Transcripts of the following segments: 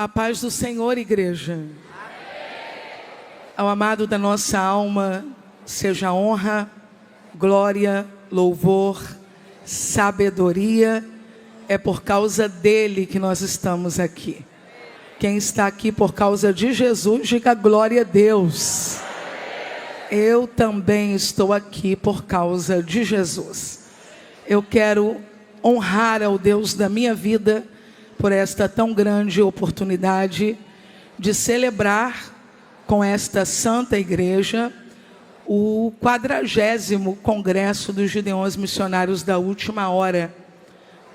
A paz do Senhor, igreja. Amém. Ao amado da nossa alma, seja honra, glória, louvor, sabedoria. É por causa dele que nós estamos aqui. Quem está aqui por causa de Jesus, diga glória a Deus. Eu também estou aqui por causa de Jesus. Eu quero honrar ao Deus da minha vida por esta tão grande oportunidade de celebrar com esta santa igreja o 40º Congresso dos Gideões Missionários da Última Hora,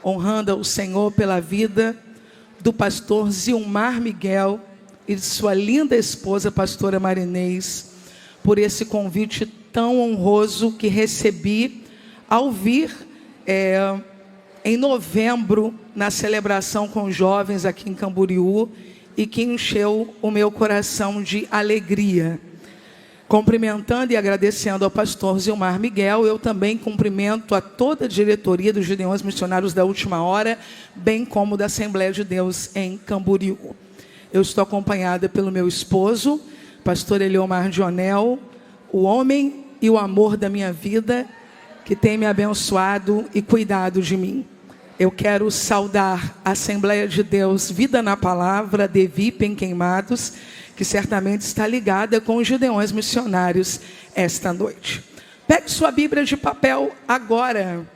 honrando ao Senhor pela vida do pastor Zilmar Miguel e de sua linda esposa, pastora Marinês, por esse convite tão honroso que recebi ao vir em novembro, na celebração com os jovens aqui em Camboriú, e que encheu o meu coração de alegria. Cumprimentando e agradecendo ao pastor Zilmar Miguel, eu também cumprimento a toda a diretoria dos Gideões Missionários da Última Hora, bem como da Assembleia de Deus em Camboriú. Eu estou acompanhada pelo meu esposo, pastor Eliomar Dionel, o homem e o amor da minha vida, que tem me abençoado e cuidado de mim. Eu quero saudar a Assembleia de Deus Vida na Palavra, de VIP em Queimados, que certamente está ligada com os Gideões Missionários esta noite. Pegue sua Bíblia de papel agora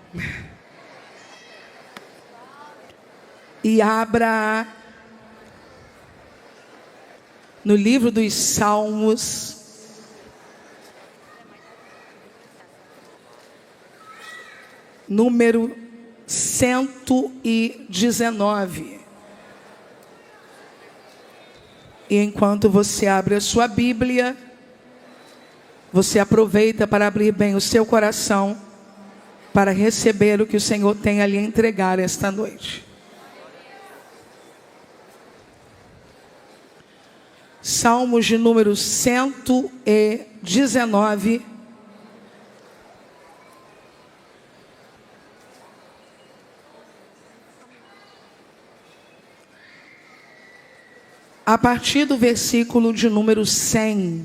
e abra no livro dos Salmos, número 119. E enquanto você abre a sua Bíblia, você aproveita para abrir bem o seu coração, para receber o que o Senhor tem a lhe entregar esta noite. Salmos de número 119. A partir do versículo de número 100,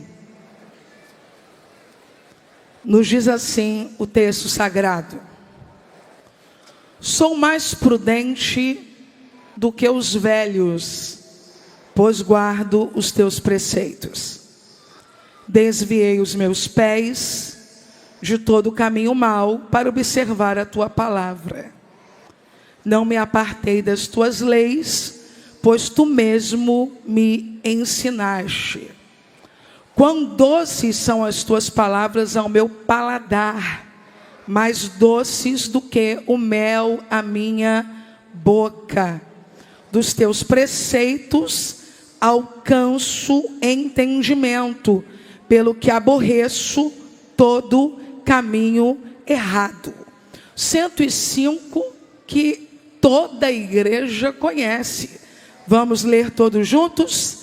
nos diz assim o texto sagrado: sou mais prudente do que os velhos, pois guardo os teus preceitos. Desviei os meus pés de todo o caminho mau para observar a tua palavra. Não me apartei das tuas leis, pois tu mesmo me ensinaste. Quão doces são as tuas palavras ao meu paladar, mais doces do que o mel à minha boca. Dos teus preceitos alcanço entendimento, pelo que aborreço todo caminho errado. 105 que toda a igreja conhece. Vamos ler todos juntos?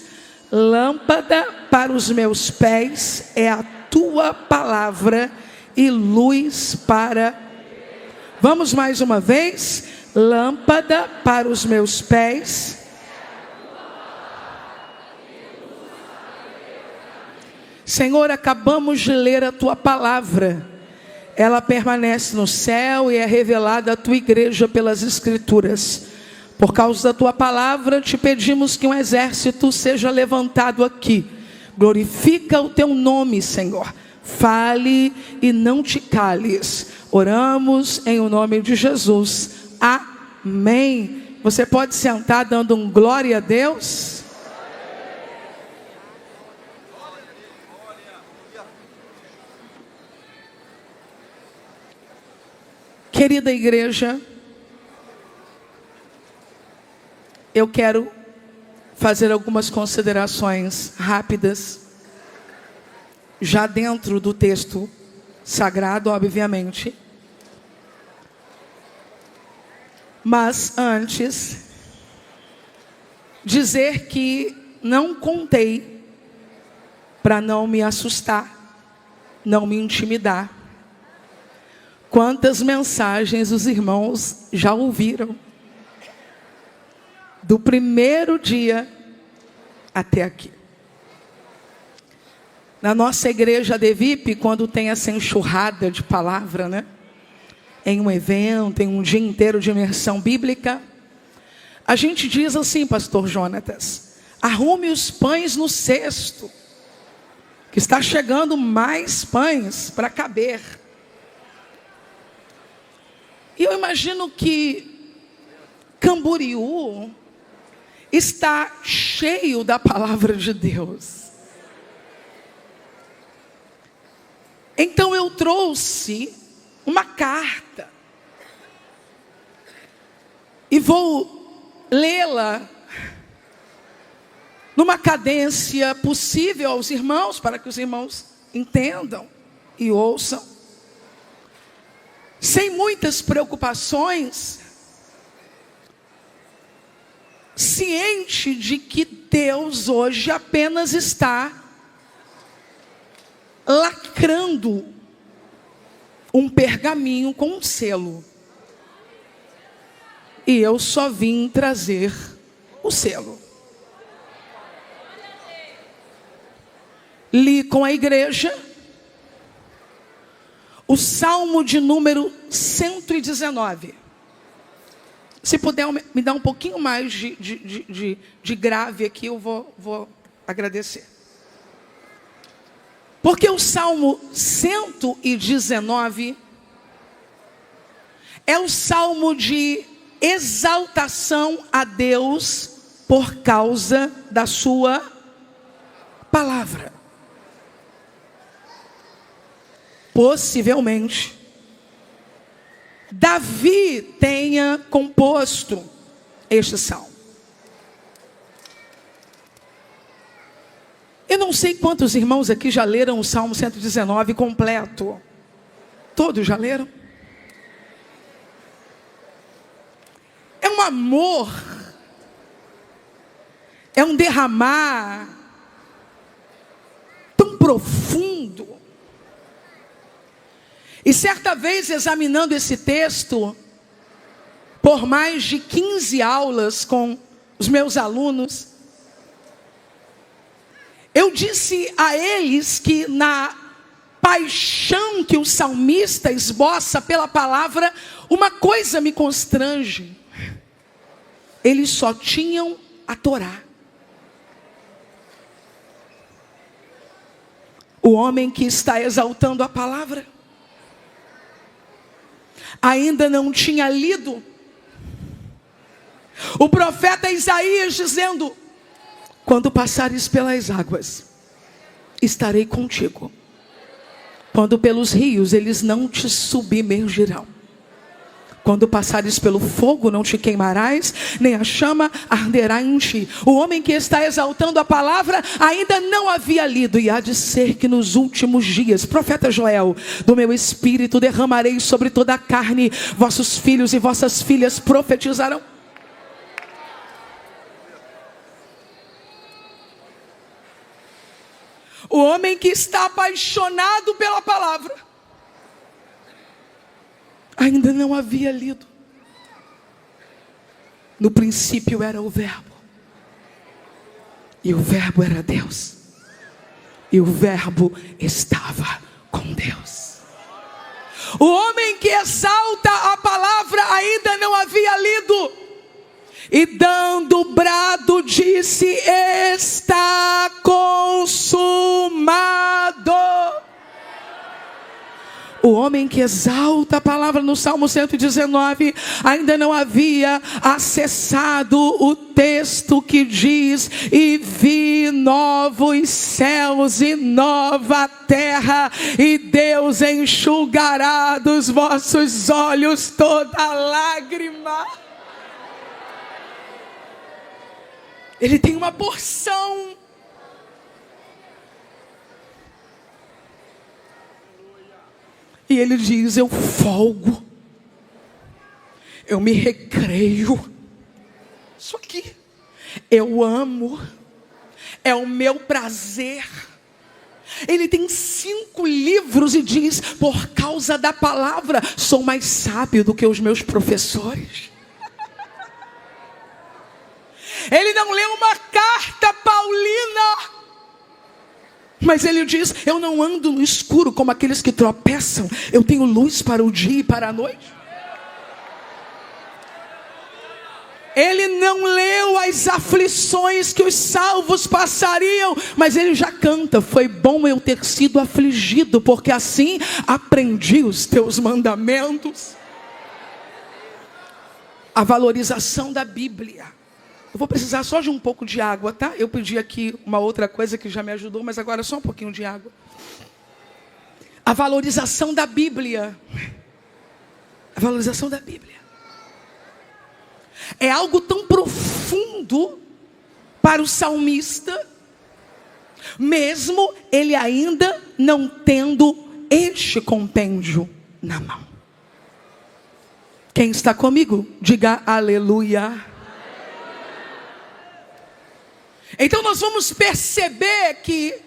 Lâmpada para os meus pés é a tua palavra e luz para... Vamos mais uma vez? Lâmpada para os meus pés. Senhor, acabamos de ler a tua palavra. Ela permanece no céu e é revelada à tua igreja pelas Escrituras. Por causa da tua palavra, te pedimos que um exército seja levantado aqui. Glorifica o teu nome, Senhor. Fale e não te cales. Oramos em o nome de Jesus. Amém. Você pode sentar dando um glória a Deus? Querida igreja, eu quero fazer algumas considerações rápidas, já dentro do texto sagrado, obviamente. Mas antes, dizer que não contei para não me assustar, não me intimidar. Quantas mensagens os irmãos já ouviram do primeiro dia até aqui. Na nossa igreja Devip, quando tem essa enxurrada de palavra, né? Em um evento, em um dia inteiro de imersão bíblica, a gente diz assim, pastor Jonatas: arrume os pães no cesto, que está chegando mais pães para caber. E eu imagino que Camboriú está cheio da palavra de Deus. Então eu trouxe uma carta e vou lê-la numa cadência possível aos irmãos, para que os irmãos entendam e ouçam, sem muitas preocupações, ciente de que Deus hoje apenas está lacrando um pergaminho com um selo. E eu só vim trazer o selo. Li com a igreja o Salmo de número 119. Se puder me dar um pouquinho mais de grave aqui, eu vou agradecer. Porque o Salmo 119 é o salmo de exaltação a Deus por causa da sua palavra. Possivelmente, Davi tenha composto este salmo. Eu não sei quantos irmãos aqui já leram o Salmo 119 completo. Todos já leram? É um amor, é um derramar tão profundo. E certa vez, examinando esse texto, por mais de 15 aulas com os meus alunos, eu disse a eles que na paixão que o salmista esboça pela palavra, uma coisa me constrange: eles só tinham a Torá. O homem que está exaltando a palavra ainda não tinha lido o profeta Isaías dizendo: quando passares pelas águas, estarei contigo. Quando pelos rios, eles não te submergirão. Quando passares pelo fogo, não te queimarás, nem a chama arderá em ti. O homem que está exaltando a palavra ainda não havia lido. E há de ser que nos últimos dias, profeta Joel, do meu espírito derramarei sobre toda a carne. Vossos filhos e vossas filhas profetizarão. O homem que está apaixonado pela palavra ainda não havia lido. No princípio era o Verbo, e o Verbo era Deus, e o Verbo estava com Deus. O homem que exalta a palavra ainda não havia lido, e dando brado disse: está consumado. O homem que exalta a palavra no Salmo 119 ainda não havia acessado o texto que diz: e vi novos céus e nova terra, e Deus enxugará dos vossos olhos toda lágrima. Ele tem uma porção. E ele diz: eu folgo, eu me recreio. Isso aqui, eu amo, é o meu prazer. Ele tem 5 livros e diz: por causa da palavra, sou mais sábio do que os meus professores. Ele não leu uma carta paulina. Mas ele diz: eu não ando no escuro como aqueles que tropeçam. Eu tenho luz para o dia e para a noite. Ele não leu as aflições que os salvos passariam, mas ele já canta: foi bom eu ter sido afligido, porque assim aprendi os teus mandamentos. A valorização da Bíblia. Eu vou precisar só de um pouco de água, tá? Eu pedi aqui uma outra coisa que já me ajudou, mas agora só um pouquinho de água. A valorização da Bíblia. A valorização da Bíblia é algo tão profundo para o salmista, mesmo ele ainda não tendo este compêndio na mão. Quem está comigo, diga aleluia. Então nós vamos perceber que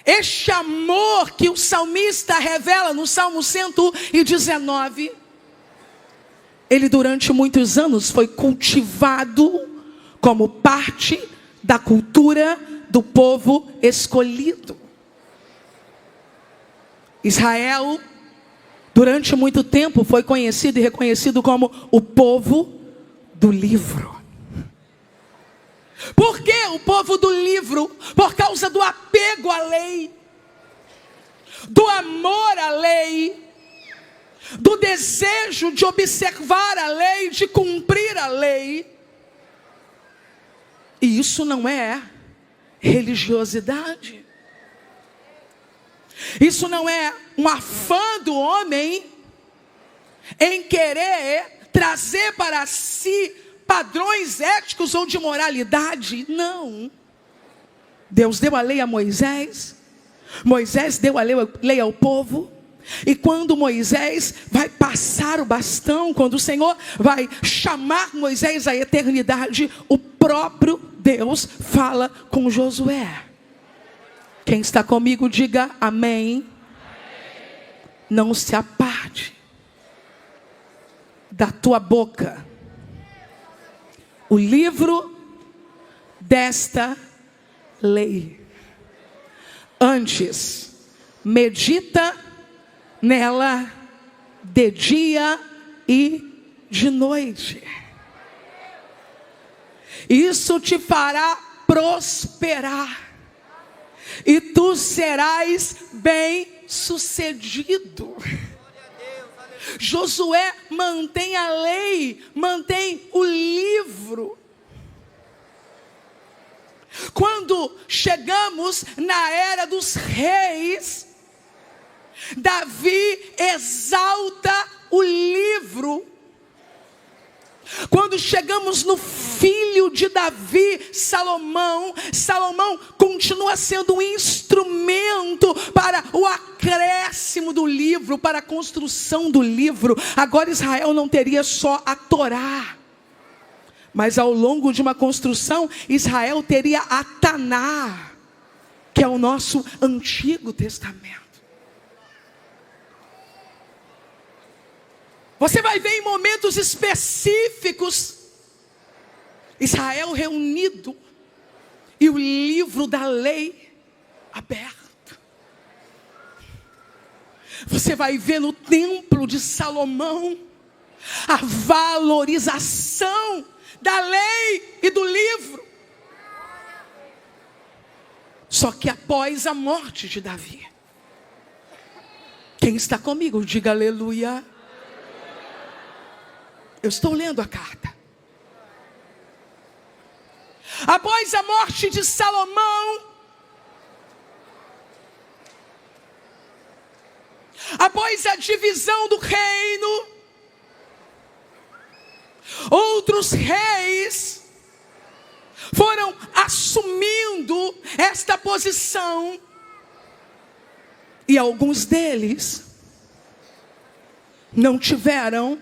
este amor que o salmista revela no Salmo 119, ele durante muitos anos foi cultivado como parte da cultura do povo escolhido. Israel, durante muito tempo, foi conhecido e reconhecido como o povo do livro. Por que o povo do livro? Por causa do apego à lei, do amor à lei, do desejo de observar a lei, de cumprir a lei. E isso não é religiosidade. Isso não é um afã do homem em querer trazer para si padrões éticos ou de moralidade. Não. Deus deu a lei a Moisés. Moisés deu a lei ao povo. E quando Moisés vai passar o bastão, quando o Senhor vai chamar Moisés à eternidade, o próprio Deus fala com Josué. Quem está comigo, diga amém. Não se aparte da tua boca o livro desta lei. Antes, medita nela de dia e de noite. Isso te fará prosperar, e tu serás bem-sucedido. Josué mantém a lei, mantém o livro. Quando chegamos na era dos reis, Davi exalta o livro. Quando chegamos no filho de Davi, Salomão, Salomão continua sendo um instrumento para o acréscimo do livro, para a construção do livro. Agora Israel não teria só a Torá, mas ao longo de uma construção, Israel teria a Taná, que é o nosso Antigo Testamento. Você vai ver em momentos específicos Israel reunido e o livro da lei aberto. Você vai ver no templo de Salomão a valorização da lei e do livro. Só que após a morte de Davi. Quem está comigo, diga aleluia. Eu estou lendo a carta. Após a morte de Salomão, após a divisão do reino, outros reis foram assumindo esta posição, e alguns deles não tiveram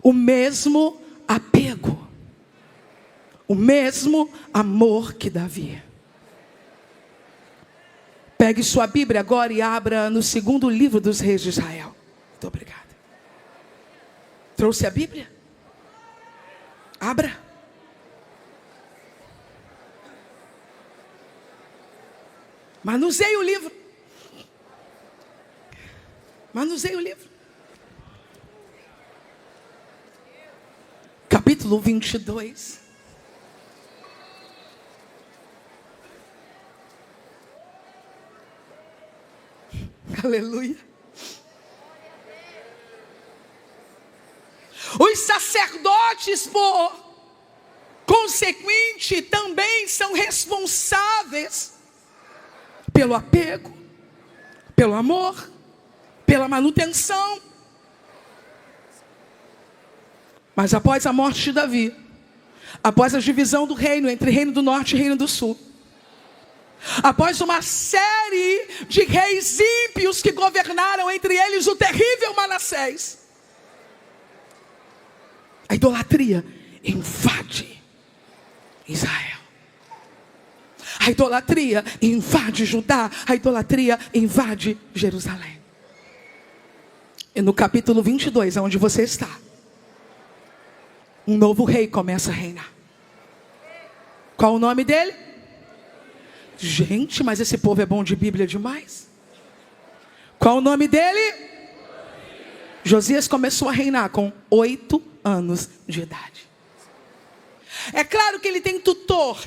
o mesmo apego, o mesmo amor que Davi. Pegue sua Bíblia agora e abra no segundo livro dos reis de Israel. Muito obrigada. Trouxe a Bíblia? Abra. Manuseie o livro. Manuseie o livro. Capítulo 22. Aleluia. Os sacerdotes, por consequente, também são responsáveis pelo apego, pelo amor, pela manutenção. Mas após a morte de Davi, após a divisão do reino entre reino do norte e reino do sul, após uma série de reis ímpios que governaram, entre eles o terrível Manassés, a idolatria invade Israel. A idolatria invade Judá. A idolatria invade Jerusalém. E no capítulo 22, onde você está, um novo rei começa a reinar. Qual o nome dele? Gente, mas esse povo é bom de Bíblia demais. Qual o nome dele? Josias começou a reinar com 8 anos de idade. É claro que ele tem tutor.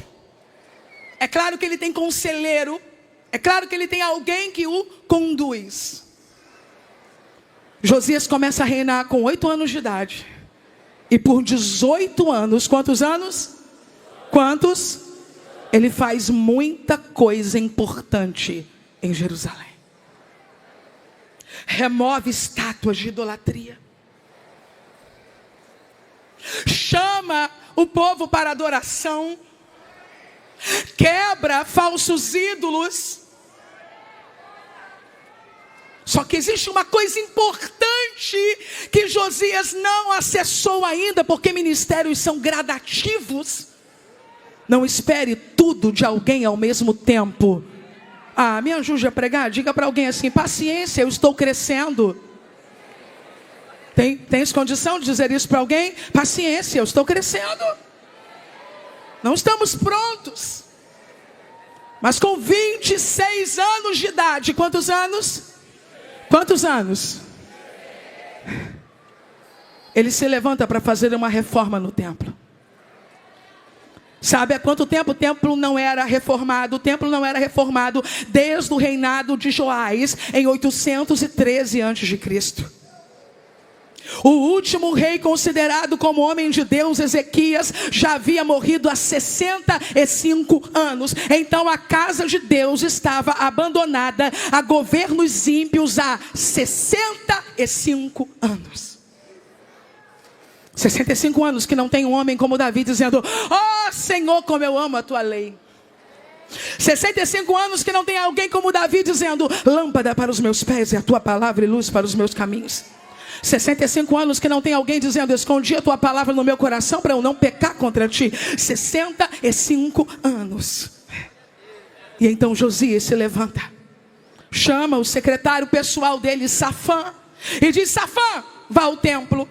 É claro que ele tem conselheiro. É claro que ele tem alguém que o conduz. Josias começa a reinar com 8 anos de idade. E por 18 anos, quantos anos? Quantos? Ele faz muita coisa importante em Jerusalém. Remove estátuas de idolatria. Chama o povo para adoração. Quebra falsos ídolos. Só que existe uma coisa importante que Josias não acessou ainda, porque ministérios são gradativos. Não espere tudo de alguém ao mesmo tempo. Ah, me ajude a pregar. Diga para alguém assim: paciência, eu estou crescendo. Tens condição de dizer isso para alguém? Paciência, eu estou crescendo. Não estamos prontos. Mas com 26 anos de idade, quantos anos? Quantos anos? Ele se levanta para fazer uma reforma no templo. Sabe há quanto tempo o templo não era reformado? O templo não era reformado desde o reinado de Joás, em 813 a.C. O último rei considerado como homem de Deus, Ezequias, já havia morrido há 65 anos. Então a casa de Deus estava abandonada a governos ímpios há 65 anos. 65 anos que não tem um homem como Davi dizendo: ó Senhor, como eu amo a tua lei. 65 anos que não tem alguém como Davi dizendo: lâmpada para os meus pés e a tua palavra e luz para os meus caminhos. 65 anos que não tem alguém dizendo: escondi a tua palavra no meu coração para eu não pecar contra ti. 65 anos. E então Josias se levanta, chama o secretário pessoal dele, Safã, e diz: Safã, vá ao templo.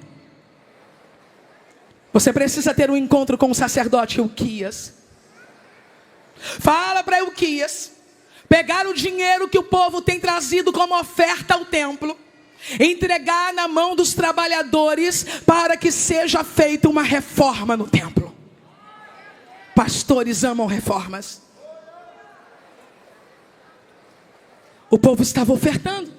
Você precisa ter um encontro com o sacerdote Hilquias. Fala para Hilquias pegar o dinheiro que o povo tem trazido como oferta ao templo, entregar na mão dos trabalhadores para que seja feita uma reforma no templo. Pastores amam reformas. O povo estava ofertando.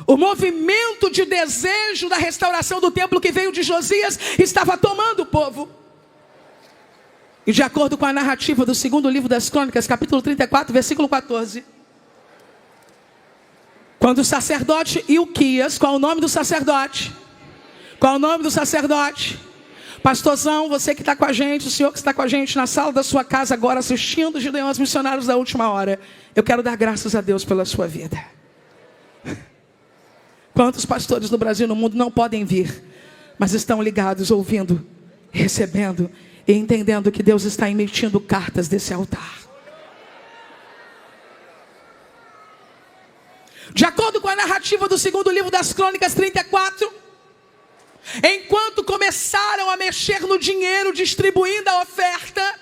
O movimento de desejo da restauração do templo que veio de Josias estava tomando o povo. E de acordo com a narrativa do segundo livro das Crônicas, capítulo 34, versículo 14. Quando o sacerdote Hilquias, qual é o nome do sacerdote? Qual é o nome do sacerdote? Pastorzão, você que está com a gente, o senhor que está com a gente na sala da sua casa agora assistindo Gideões Missionários da Última Hora. Eu quero dar graças a Deus pela sua vida. Quantos pastores do Brasil e no mundo não podem vir, mas estão ligados, ouvindo, recebendo e entendendo que Deus está emitindo cartas desse altar. De acordo com a narrativa do segundo livro das Crônicas 34, enquanto começaram a mexer no dinheiro, distribuindo a oferta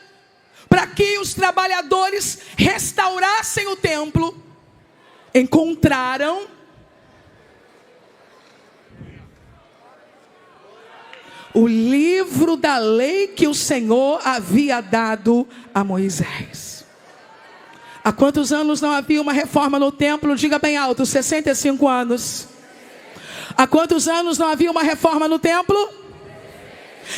para que os trabalhadores restaurassem o templo, encontraram o livro da lei que o Senhor havia dado a Moisés. Há quantos anos não havia uma reforma no templo? Diga bem alto, 65 anos. Há quantos anos não havia uma reforma no templo?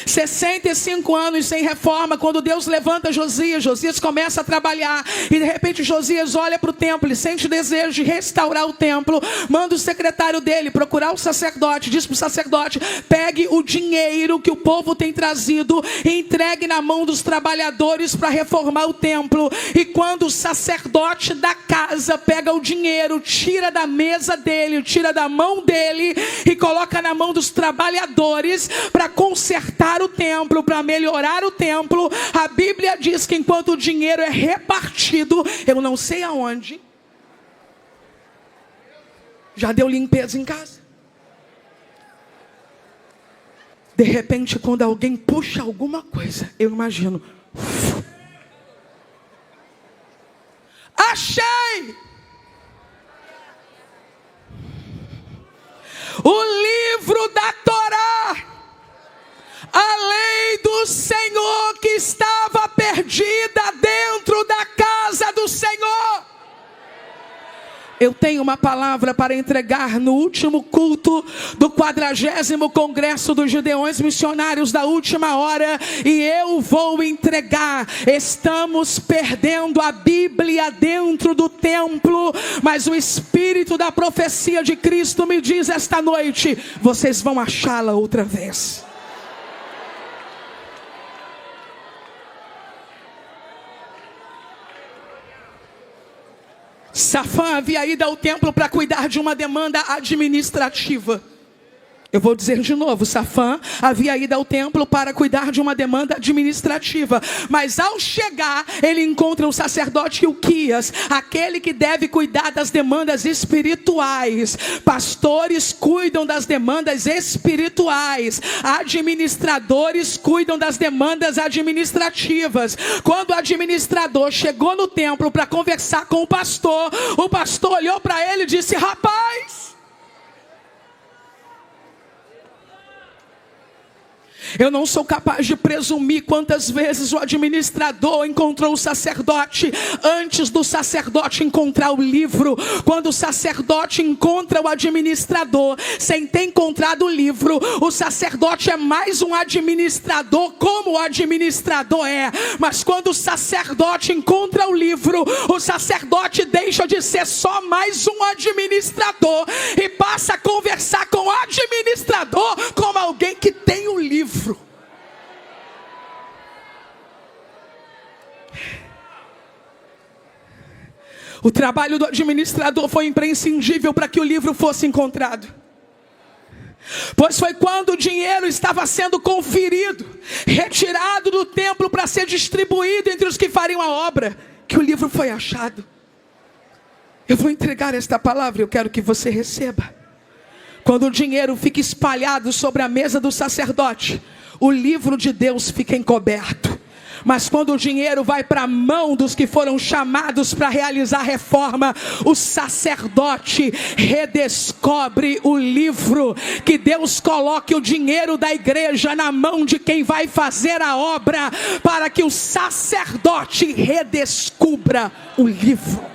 65 anos sem reforma. Quando Deus levanta Josias, Josias começa a trabalhar, e de repente Josias olha para o templo, ele sente o desejo de restaurar o templo, manda o secretário dele procurar o sacerdote, diz para o sacerdote: pegue o dinheiro que o povo tem trazido e entregue na mão dos trabalhadores para reformar o templo. E quando o sacerdote da casa pega o dinheiro, tira da mesa dele, tira da mão dele e coloca na mão dos trabalhadores para consertar o templo, para melhorar o templo, a Bíblia diz que enquanto o dinheiro é repartido, eu não sei aonde, já deu limpeza em casa. De repente, quando alguém puxa alguma coisa, eu imagino: achei o livro da Torá, a lei do Senhor que estava perdida dentro da casa do Senhor. Eu tenho uma palavra para entregar no último culto do 40º Congresso dos Gideões Missionários da Última Hora, e eu vou entregar. Estamos perdendo a Bíblia dentro do templo, mas o Espírito da profecia de Cristo me diz esta noite: vocês vão achá-la outra vez. Safã havia ido ao templo para cuidar de uma demanda administrativa. Eu vou dizer de novo: Safã havia ido ao templo para cuidar de uma demanda administrativa. Mas ao chegar, ele encontra o sacerdote Hilquias, aquele que deve cuidar das demandas espirituais. Pastores cuidam das demandas espirituais, administradores cuidam das demandas administrativas. Quando o administrador chegou no templo para conversar com o pastor olhou para ele e disse: rapaz, eu não sou capaz de presumir quantas vezes o administrador encontrou o sacerdote antes do sacerdote encontrar o livro. Quando o sacerdote encontra o administrador sem ter encontrado o livro, o sacerdote é mais um administrador, como o administrador é. Mas quando o sacerdote encontra o livro, o sacerdote deixa de ser só mais um administrador e passa a conversar com o administrador como alguém que tem o livro. O trabalho do administrador foi imprescindível para que o livro fosse encontrado. Pois foi quando o dinheiro estava sendo conferido, retirado do templo para ser distribuído entre os que fariam a obra, que o livro foi achado. Eu vou entregar esta palavra e eu quero que você receba. Quando o dinheiro fica espalhado sobre a mesa do sacerdote, o livro de Deus fica encoberto. Mas quando o dinheiro vai para a mão dos que foram chamados para realizar a reforma, o sacerdote redescobre o livro. Que Deus coloque o dinheiro da igreja na mão de quem vai fazer a obra, para que o sacerdote redescubra o livro.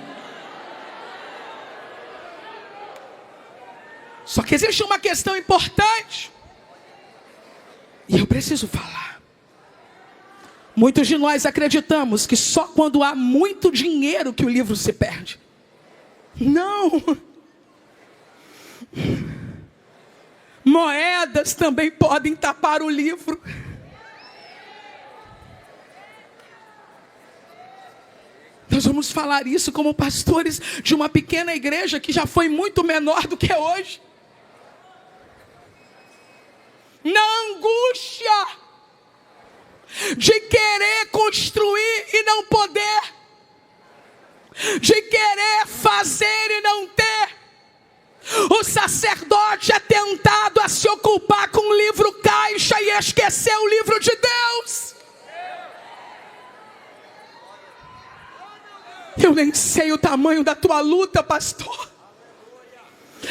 Só que existe uma questão importante, e eu preciso falar. Muitos de nós acreditamos que só quando há muito dinheiro que o livro se perde. Não. Moedas também podem tapar o livro. Nós vamos falar isso como pastores de uma pequena igreja que já foi muito menor do que é hoje. Na angústia de querer construir e não poder, de querer fazer e não ter, o sacerdote é tentado a se ocupar com o livro caixa e esquecer o livro de Deus. Eu nem sei o tamanho da tua luta, pastor.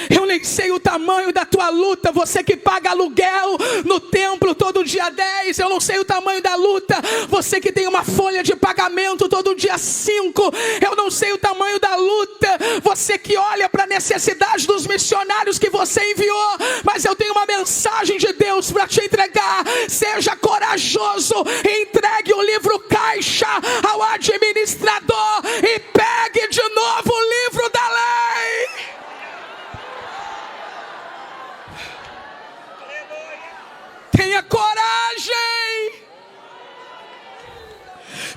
Eu nem sei o tamanho da tua luta. Você que paga aluguel no templo todo dia 10. Eu não sei o tamanho da luta. Você que tem uma folha de pagamento todo dia 5. Eu não sei o tamanho da luta. Você que olha para a necessidade dos missionários que você enviou. Mas eu tenho uma mensagem de Deus para te entregar. Seja corajoso. Entregue o livro caixa ao administrador. E pegue de novo o livro da lei. Tenha coragem.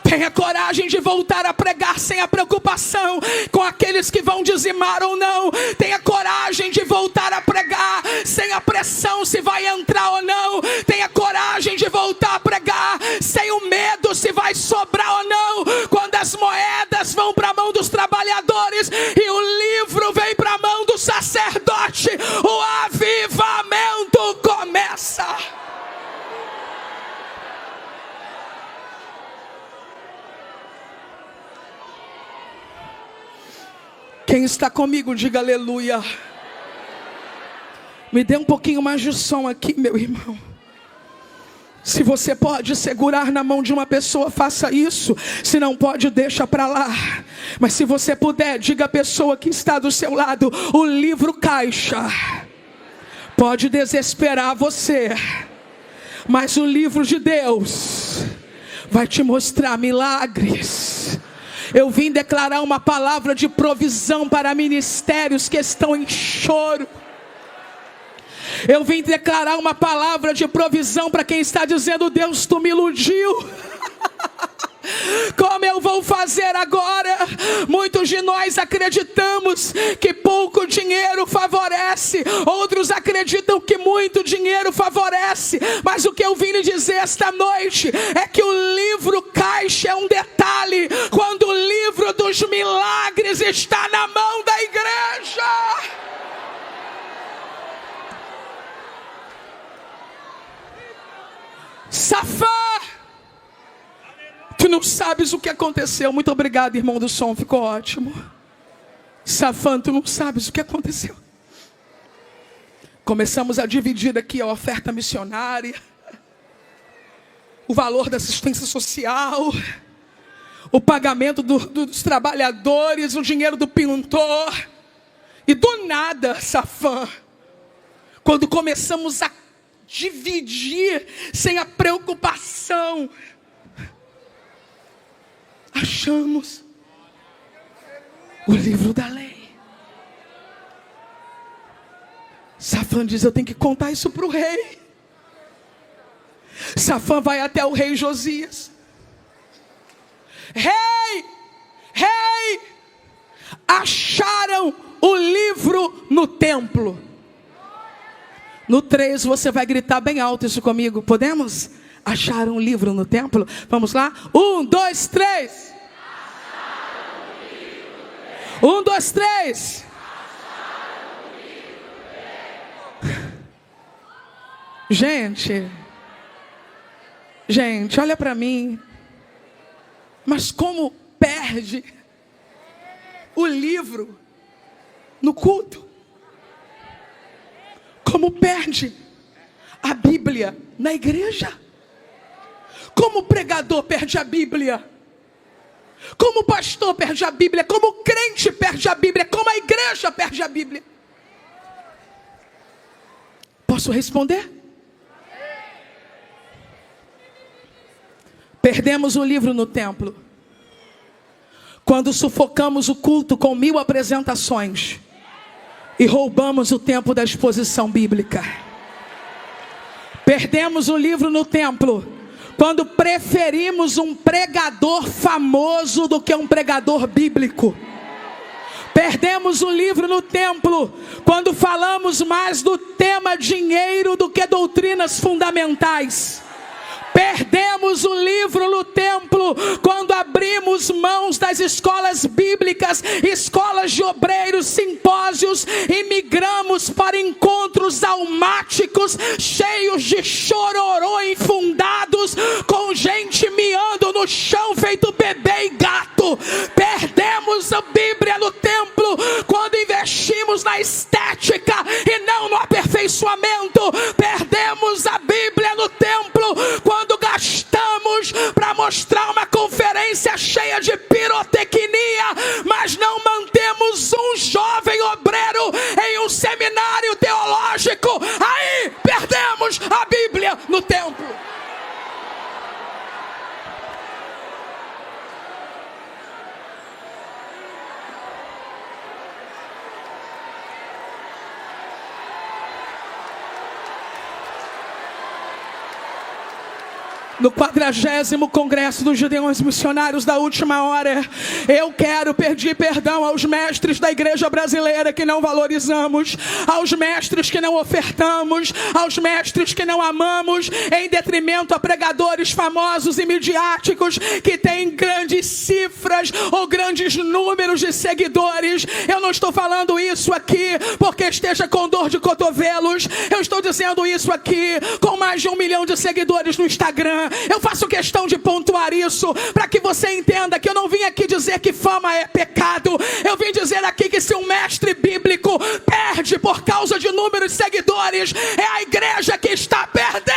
Tenha coragem de voltar a pregar sem a preocupação com aqueles que vão dizimar ou não. Tenha coragem de voltar a pregar sem a pressão se vai entrar ou não. Tenha coragem de voltar a pregar sem o medo se vai sobrar ou não. Quando as moedas vão para a mão dos trabalhadores e o livro vem para a mão do sacerdote, o avivamento começa. Quem está comigo, diga aleluia. Me dê um pouquinho mais de som aqui, meu irmão. Se você pode segurar na mão de uma pessoa, faça isso. Se não pode, deixa para lá. Mas se você puder, diga à pessoa que está do seu lado: o livro caixa pode desesperar você, mas o livro de Deus vai te mostrar milagres. Eu vim declarar uma palavra de provisão para ministérios que estão em choro. Eu vim declarar uma palavra de provisão para quem está dizendo: Deus, tu me iludiu. Como eu vou fazer agora? Muitos de nós acreditamos que pouco dinheiro favorece. Outros acreditam que muito dinheiro favorece. Mas o que eu vim lhe dizer esta noite é que o livro caixa é um detalhe quando o livro dos milagres está na mão da igreja. Safã, tu não sabes o que aconteceu. Muito obrigado, irmão do som, ficou ótimo. Safã, tu não sabes o que aconteceu. Começamos a dividir aqui a oferta missionária, o valor da assistência social, o pagamento dos trabalhadores, o dinheiro do pintor. E do nada, Safã, quando começamos a dividir sem a preocupação, achamos o livro da lei. Safã diz: eu tenho que contar isso para o rei. Safã vai até o rei Josias. Rei, acharam o livro no templo. No 3 você vai gritar bem alto isso comigo, podemos? Acharam um livro no templo? Vamos lá? 1, 2, 3. 1, 2, 3. Gente, olha para mim. Mas como perde o livro no culto? Como perde a Bíblia na igreja? Como o pregador perde a Bíblia? Como o pastor perde a Bíblia? Como o crente perde a Bíblia? Como a igreja perde a Bíblia? Posso responder? Perdemos o livro no templo quando sufocamos o culto com 1000 apresentações e roubamos o tempo da exposição bíblica. Perdemos o livro no templo quando preferimos um pregador famoso do que um pregador bíblico. Perdemos o livro no templo quando falamos mais do tema dinheiro do que doutrinas fundamentais. Perdemos o livro no templo quando abrimos mãos das escolas bíblicas, escolas de obreiros, simpósios, e migramos para encontros almáticos, cheios de chororô infundados, com gente miando no chão feito bebê e gato. Perdemos a Bíblia no templo, quando investimos na estética e não no aperfeiçoamento. Perdemos a Bíblia no templo quando gastamos para mostrar uma conferência cheia de pirotecnia, mas não mantemos um jovem obreiro em um seminário teológico. Aí perdemos a Bíblia no templo. No 40º Congresso dos Gideões Missionários da Última Hora, eu quero pedir perdão aos mestres da igreja brasileira que não valorizamos, aos mestres que não ofertamos, aos mestres que não amamos, em detrimento a pregadores famosos e midiáticos que têm grandes cifras ou grandes números de seguidores. Eu não estou falando isso aqui porque esteja com dor de cotovelos. Eu estou dizendo isso aqui com mais de 1 milhão de seguidores no Instagram. Eu faço questão de pontuar isso para que você entenda que eu não vim aqui dizer que fama é pecado. Eu vim dizer aqui que se um mestre bíblico perde por causa de número de seguidores, é a igreja que está perdendo.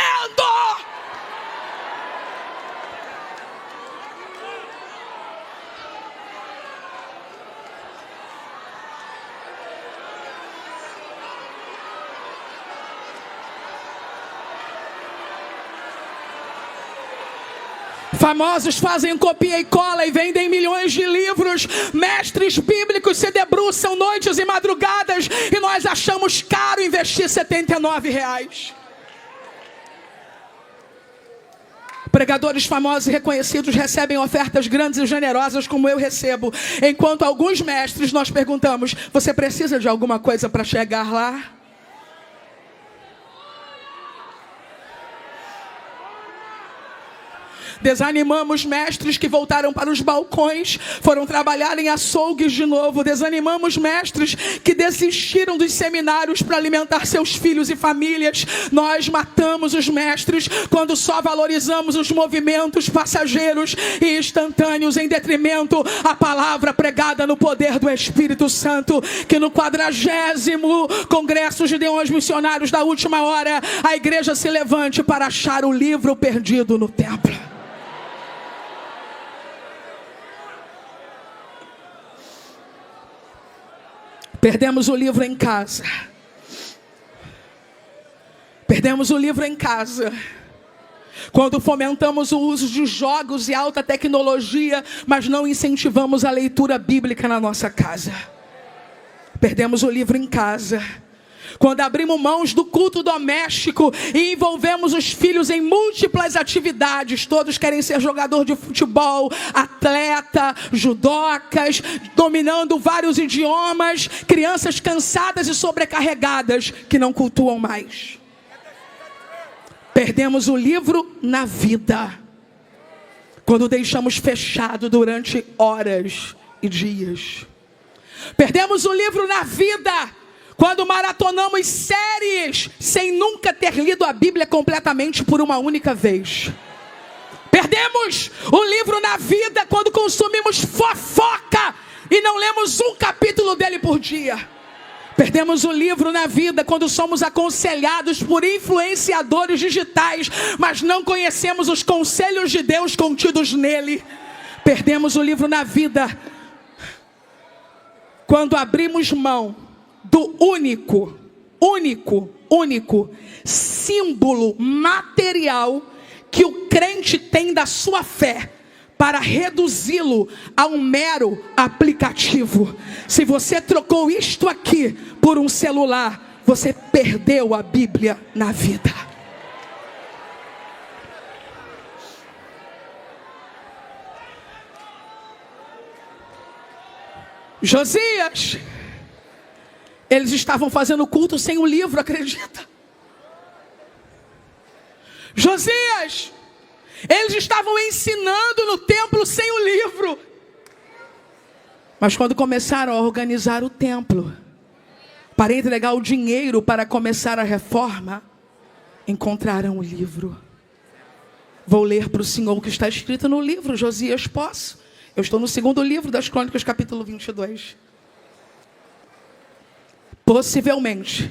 Famosos fazem copia e cola e vendem milhões de livros. Mestres bíblicos se debruçam noites e madrugadas e nós achamos caro investir R$79. Pregadores famosos e reconhecidos recebem ofertas grandes e generosas como eu recebo. Enquanto alguns mestres nós perguntamos: você precisa de alguma coisa para chegar lá? Desanimamos mestres que voltaram para os balcões, foram trabalhar em açougues de novo. Desanimamos mestres que desistiram dos seminários para alimentar seus filhos e famílias. Nós matamos os mestres quando só valorizamos os movimentos passageiros e instantâneos em detrimento à palavra pregada no poder do Espírito Santo. Que no 40º Congresso de Gideões Missionários da Última Hora, a igreja se levante para achar o livro perdido no templo. Perdemos o livro em casa. Perdemos o livro em casa quando fomentamos o uso de jogos e alta tecnologia, mas não incentivamos a leitura bíblica na nossa casa. Perdemos o livro em casa quando abrimos mãos do culto doméstico e envolvemos os filhos em múltiplas atividades. Todos querem ser jogador de futebol, atleta, judocas, dominando vários idiomas. Crianças cansadas e sobrecarregadas que não cultuam mais. Perdemos o livro na vida quando deixamos fechado durante horas e dias. Perdemos o livro na vida quando maratonamos séries sem nunca ter lido a Bíblia completamente por uma única vez. Perdemos o livro na vida quando consumimos fofoca e não lemos um capítulo dele por dia. Perdemos o livro na vida quando somos aconselhados por influenciadores digitais, mas não conhecemos os conselhos de Deus contidos nele. Perdemos o livro na vida quando abrimos mão do único símbolo material que o crente tem da sua fé, para reduzi-lo a um mero aplicativo. Se você trocou isto aqui por um celular, você perdeu a Bíblia na vida. Josias, eles estavam fazendo culto sem o livro, acredita? Josias, eles estavam ensinando no templo sem o livro. Mas quando começaram a organizar o templo, para entregar o dinheiro para começar a reforma, encontraram o livro. Vou ler para o senhor o que está escrito no livro. Josias, posso? Eu estou no segundo livro das Crônicas, capítulo 22. Possivelmente,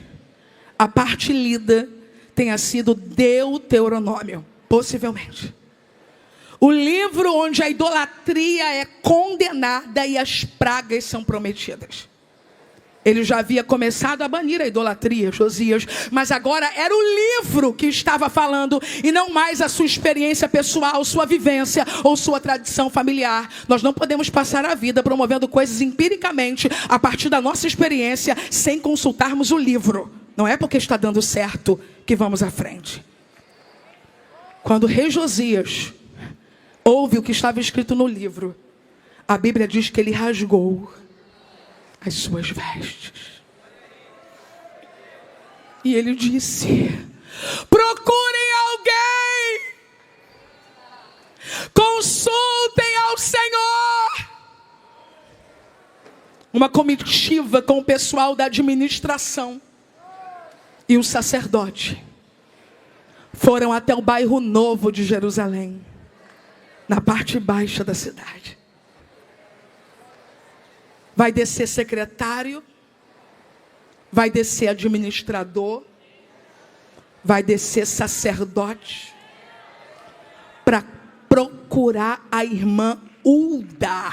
a parte lida tenha sido Deuteronômio. Possivelmente. O livro onde a idolatria é condenada e as pragas são prometidas. Ele já havia começado a banir a idolatria, Josias, mas agora era o livro que estava falando e não mais a sua experiência pessoal, sua vivência ou sua tradição familiar. Nós não podemos passar a vida promovendo coisas empiricamente a partir da nossa experiência sem consultarmos o livro. Não é porque está dando certo que vamos à frente. Quando o rei Josias ouve o que estava escrito no livro, a Bíblia diz que ele rasgou as suas vestes. E ele disse: procurem alguém, consultem ao Senhor. Uma comitiva com o pessoal da administração e o sacerdote foram até o bairro Novo de Jerusalém, na parte baixa da cidade. Vai descer secretário, vai descer administrador, vai descer sacerdote, para procurar a irmã Hulda.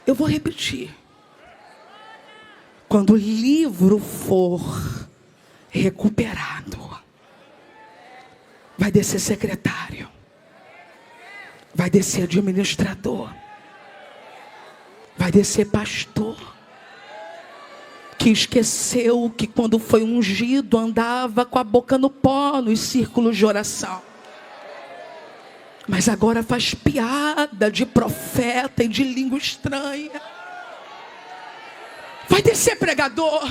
Eu vou repetir. Quando o livro for recuperado, vai descer secretário, vai descer administrador, vai descer pastor, que esqueceu que quando foi ungido andava com a boca no pó nos círculos de oração, mas agora faz piada de profeta e de língua estranha. Vai descer pregador,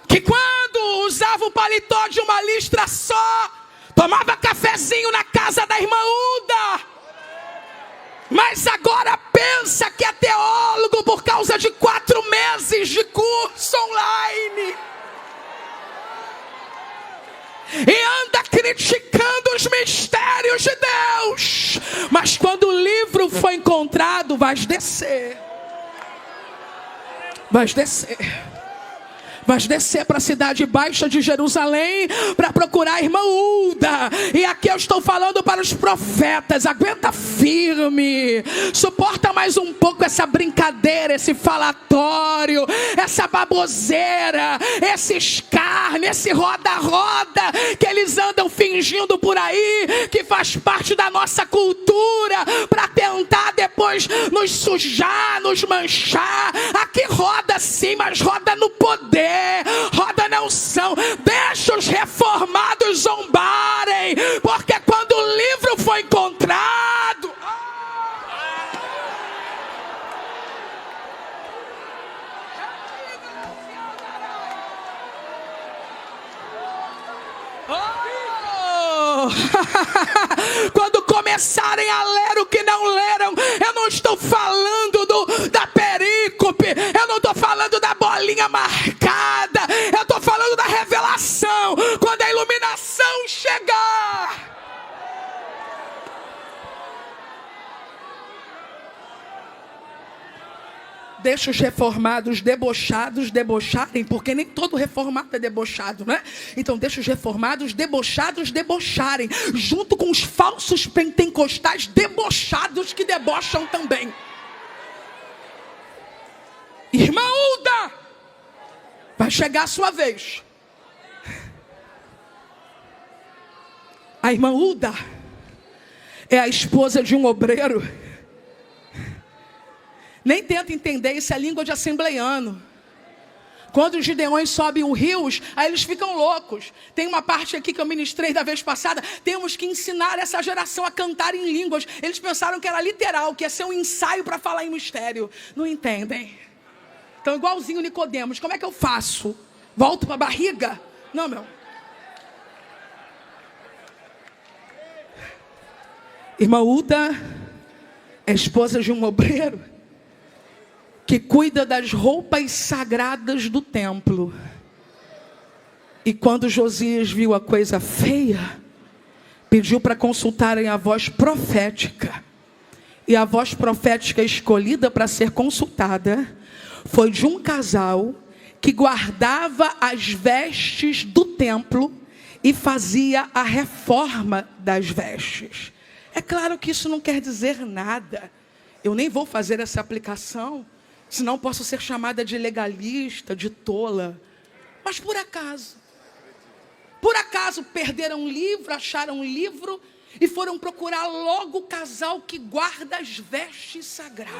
que quando usava o paletó de uma listra só, tomava cafezinho na casa da irmã Hulda, mas agora pensa que é teólogo por causa de 4 meses de curso online. E anda criticando os mistérios de Deus. Mas quando o livro foi encontrado, vais descer. Vais descer. Vais descer para a cidade baixa de Jerusalém para procurar a irmã Hulda. E aqui eu estou falando para os profetas: aguenta firme, suporta mais um pouco essa brincadeira, esse falatório, essa baboseira, esse escárnio, esse roda-roda que eles andam fingindo por aí, que faz parte da nossa cultura, para tentar depois nos sujar, nos manchar. Aqui roda sim, mas roda no poder, roda na unção. Deixa os reformados zombarem, porque quando o livro foi encontrado, quando começarem a ler o que não leram, eu não estou falando da perícope, eu não estou falando da bolinha marcada, eu estou falando da revelação. Quando a iluminação chegar, deixa os reformados debochados debocharem, porque nem todo reformado é debochado, né? Então deixa os reformados debochados debocharem, junto com os falsos pentecostais debochados que debocham também. Irmã Hulda, vai chegar a sua vez. A irmã Hulda é a esposa de um obreiro. Nem tenta entender, isso é língua de assembleiano. Quando os gideões sobem os rios, aí eles ficam loucos. Tem uma parte aqui que eu ministrei da vez passada: temos que ensinar essa geração a cantar em línguas. Eles pensaram que era literal, que ia ser um ensaio para falar em mistério. Não entendem. Então, igualzinho Nicodemos, como é que eu faço? Volto para a barriga? Não, meu. Irmã Hulda é esposa de um obreiro que cuida das roupas sagradas do templo. E quando Josias viu a coisa feia, pediu para consultarem a voz profética. E a voz profética escolhida para ser consultada foi de um casal que guardava as vestes do templo e fazia a reforma das vestes. É claro que isso não quer dizer nada. Eu nem vou fazer essa aplicação, senão posso ser chamada de legalista, de tola. Mas por acaso perderam um livro, acharam um livro e foram procurar logo o casal que guarda as vestes sagradas.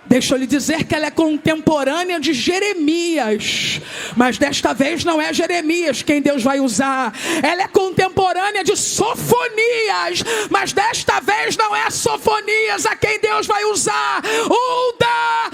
Deixa eu lhe dizer que ela é contemporânea de Jeremias, mas desta vez não é Jeremias quem Deus vai usar. Ela é contemporânea de Sofonias, mas desta vez não é Sofonias a quem Deus vai usar. Uda,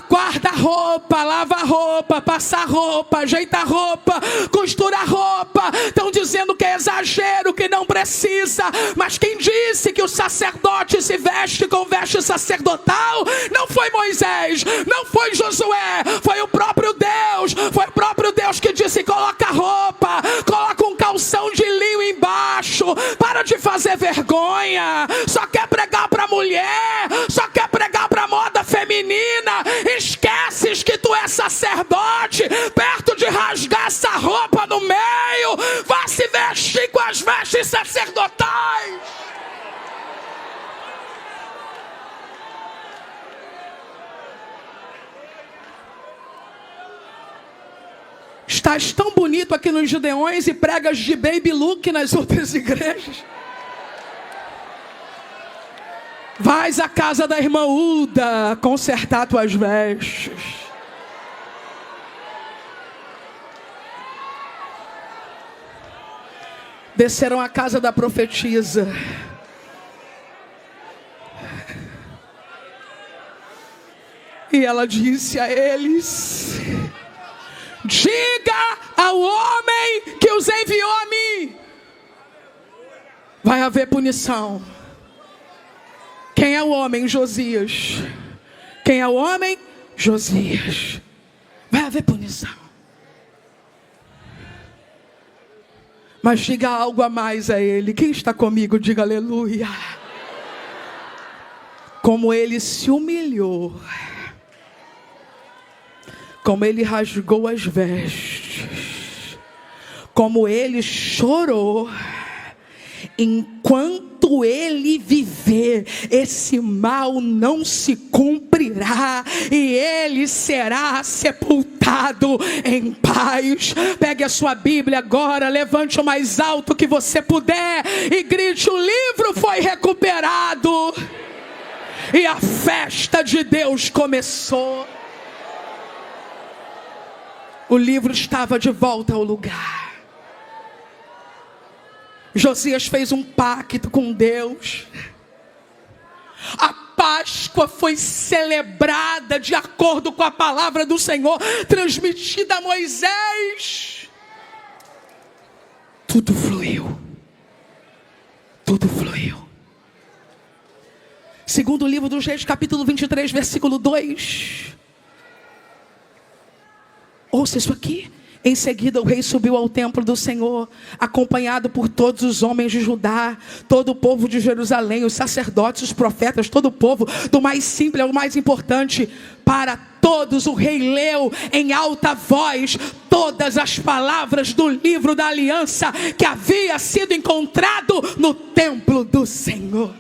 guarda roupa, lava roupa, passa roupa, ajeita roupa, costura roupa. Estão dizendo que é exagero, que não precisa, mas quem disse que o sacerdote se veste com veste sacerdotal não foi Moisés, não foi Josué, foi o próprio Deus. Foi o próprio Deus que disse: coloca roupa, coloca um calção de linho embaixo, para de fazer vergonha. Só quer pregar para mulher, só quer pregar para moda feminina. Esqueces que tu és sacerdote, perto de rasgar essa roupa no meio, vá se vestir com as vestes sacerdotais. Estás tão bonito aqui nos Gideões e pregas de baby look nas outras igrejas. Vais à casa da irmã Uda consertar tuas vestes. Desceram à casa da profetisa. E ela disse a eles: diga ao homem que os enviou a mim. Vai haver punição. Quem é o homem? Josias. Quem é o homem? Josias. Vai haver punição. Mas diga algo a mais a ele. Quem está comigo, diga aleluia. Como ele se humilhou, como ele rasgou as vestes, como ele chorou. Enquanto ele viver, esse mal não se cumprirá e ele será sepultado em paz. Pegue a sua Bíblia agora, levante o mais alto que você puder e grite: o livro foi recuperado. E a festa de Deus começou. O livro estava de volta ao lugar. Josias fez um pacto com Deus. A Páscoa foi celebrada de acordo com a palavra do Senhor, transmitida a Moisés. Tudo fluiu. Tudo fluiu. Segundo o livro dos Reis, capítulo 23, versículo 2. Ouça isso aqui. Em seguida o rei subiu ao templo do Senhor, acompanhado por todos os homens de Judá, todo o povo de Jerusalém, os sacerdotes, os profetas, todo o povo, do mais simples ao mais importante. Para todos o rei leu em alta voz todas as palavras do livro da aliança que havia sido encontrado no templo do Senhor.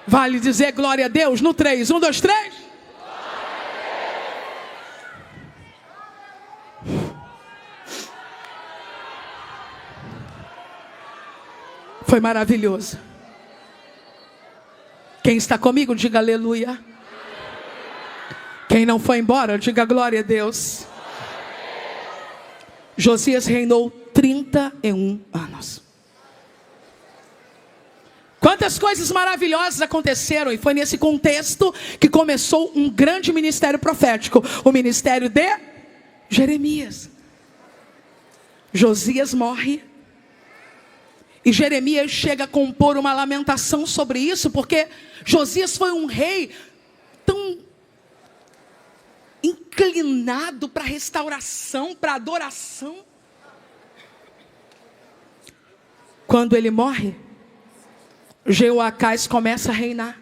Vale dizer glória a Deus no 3, 1, 2, 3. Foi maravilhoso. Quem está comigo, diga aleluia. Quem não foi embora, diga glória a Deus. Josias reinou 31 anos. Quantas coisas maravilhosas aconteceram, e foi nesse contexto que começou um grande ministério profético, o ministério de Jeremias. Josias morre. E Jeremias chega a compor uma lamentação sobre isso, porque Josias foi um rei tão inclinado para restauração, para adoração. Quando ele morre, Jeoacás começa a reinar.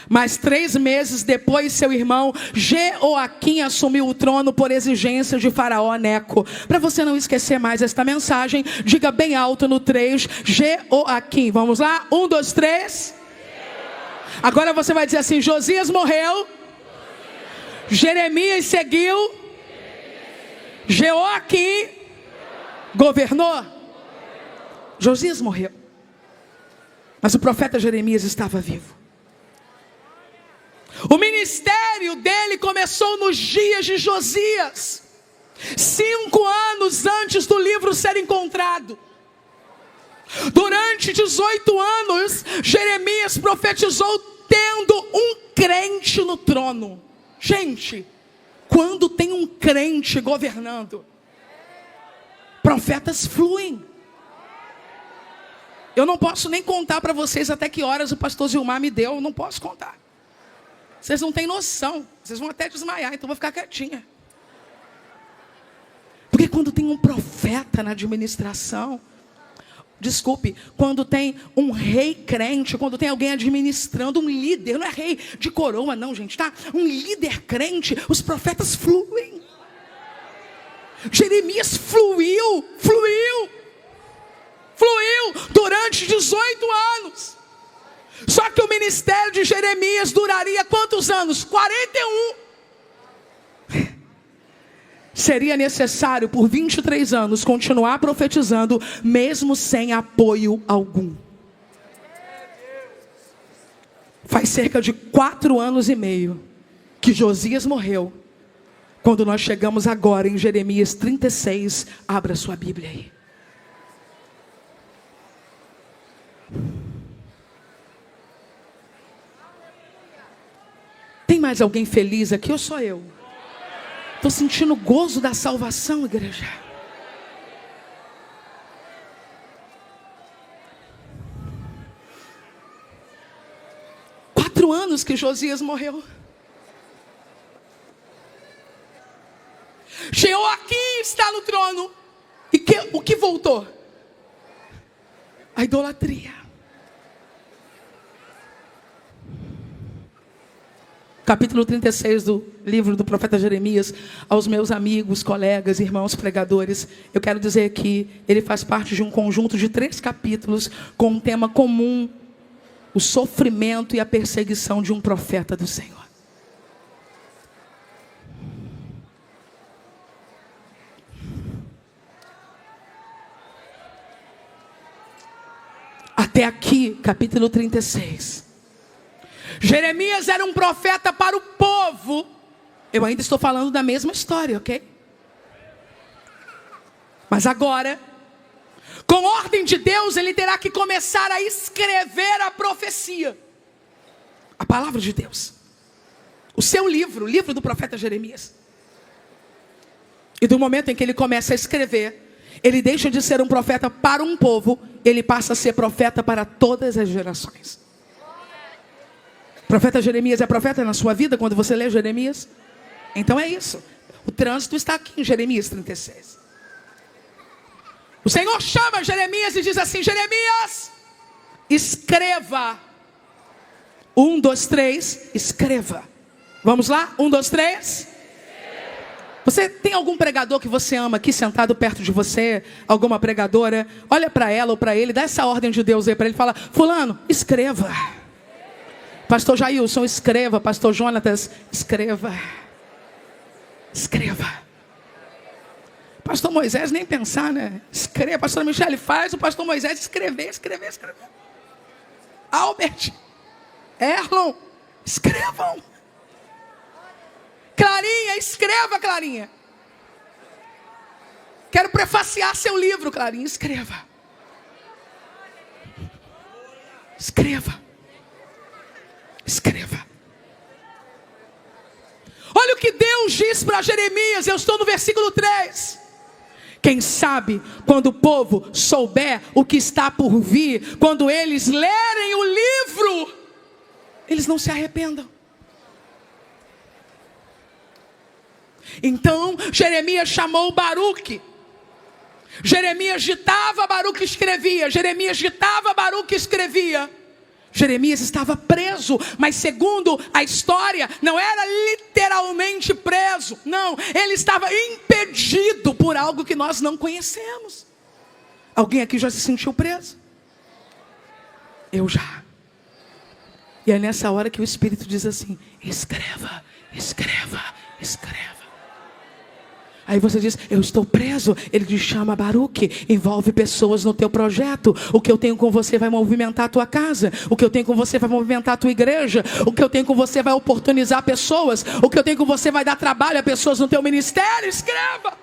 Mas 3 meses depois, seu irmão Jeoaquim assumiu o trono por exigência de Faraó Neco. Para você não esquecer mais esta mensagem, diga bem alto no 3, Jeoaquim. Vamos lá? 1, 2, 3. Agora você vai dizer assim: Josias morreu, Jeremias seguiu, Jeoaquim governou. Josias morreu, mas o profeta Jeremias estava vivo. O ministério dele começou nos dias de Josias, 5 anos antes do livro ser encontrado. Durante 18 anos, Jeremias profetizou tendo um crente no trono. Gente, quando tem um crente governando, profetas fluem. Eu não posso nem contar para vocês até que horas o pastor Gilmar me deu, eu não posso contar. Vocês não têm noção, vocês vão até desmaiar, então eu vou ficar quietinha. Porque quando tem um profeta na administração, desculpe, quando tem um rei crente, quando tem alguém administrando, um líder, não é rei de coroa não, gente, tá? Um líder crente, os profetas fluem. Jeremias fluiu durante 18 anos. Só que o ministério de Jeremias duraria quantos anos? 41. Seria necessário por 23 anos continuar profetizando, mesmo sem apoio algum. Faz cerca de 4 anos e meio que Josias morreu. Quando nós chegamos agora em Jeremias 36, abra sua Bíblia aí. Tem mais alguém feliz aqui ou só eu? Estou sentindo o gozo da salvação, igreja. Quatro anos que Josias morreu. Jeoaquim está no trono. E o que voltou? A idolatria. Capítulo 36 do livro do profeta Jeremias. Aos meus amigos, colegas, irmãos pregadores, eu quero dizer que ele faz parte de um conjunto de 3 capítulos com um tema comum: o sofrimento e a perseguição de um profeta do Senhor. Até aqui, capítulo 36. Jeremias era um profeta para o povo. Eu ainda estou falando da mesma história, ok? Mas agora, com ordem de Deus, ele terá que começar a escrever a profecia. A palavra de Deus. O seu livro, o livro do profeta Jeremias. E do momento em que ele começa a escrever, ele deixa de ser um profeta para um povo, ele passa a ser profeta para todas as gerações. Profeta Jeremias é profeta na sua vida quando você lê Jeremias? Então é isso. O trânsito está aqui em Jeremias 36. O Senhor chama Jeremias e diz assim: Jeremias, escreva. 1, 2, 3, escreva. Vamos lá? 1, 2, 3. Você tem algum pregador que você ama aqui sentado perto de você? Alguma pregadora? Olha para ela ou para ele, dá essa ordem de Deus aí para ele, fala: fulano, escreva. Pastor Jailson, escreva. Pastor Jonatas, escreva. Escreva. Pastor Moisés, nem pensar, né? Escreva. Pastor Michele, faz o pastor Moisés escrever. Albert, Erlon, escrevam. Clarinha, escreva, Clarinha. Quero prefaciar seu livro, Clarinha, escreva. Escreva. Escreva. Olha o que Deus diz para Jeremias. Eu estou no versículo 3. Quem sabe quando o povo souber o que está por vir, quando eles lerem o livro, eles não se arrependam. Então Jeremias chamou Baruque, Jeremias ditava, Baruque escrevia. Jeremias ditava, Baruque escrevia. Jeremias estava preso, mas segundo a história, não era literalmente preso. Não, ele estava impedido por algo que nós não conhecemos. Alguém aqui já se sentiu preso? Eu já. E é nessa hora que o Espírito diz assim: escreva, escreva, escreva. Aí você diz: eu estou preso. Ele diz: chama Baruque, envolve pessoas no teu projeto. O que eu tenho com você vai movimentar a tua casa. O que eu tenho com você vai movimentar a tua igreja. O que eu tenho com você vai oportunizar pessoas. O que eu tenho com você vai dar trabalho a pessoas no teu ministério. Escreva.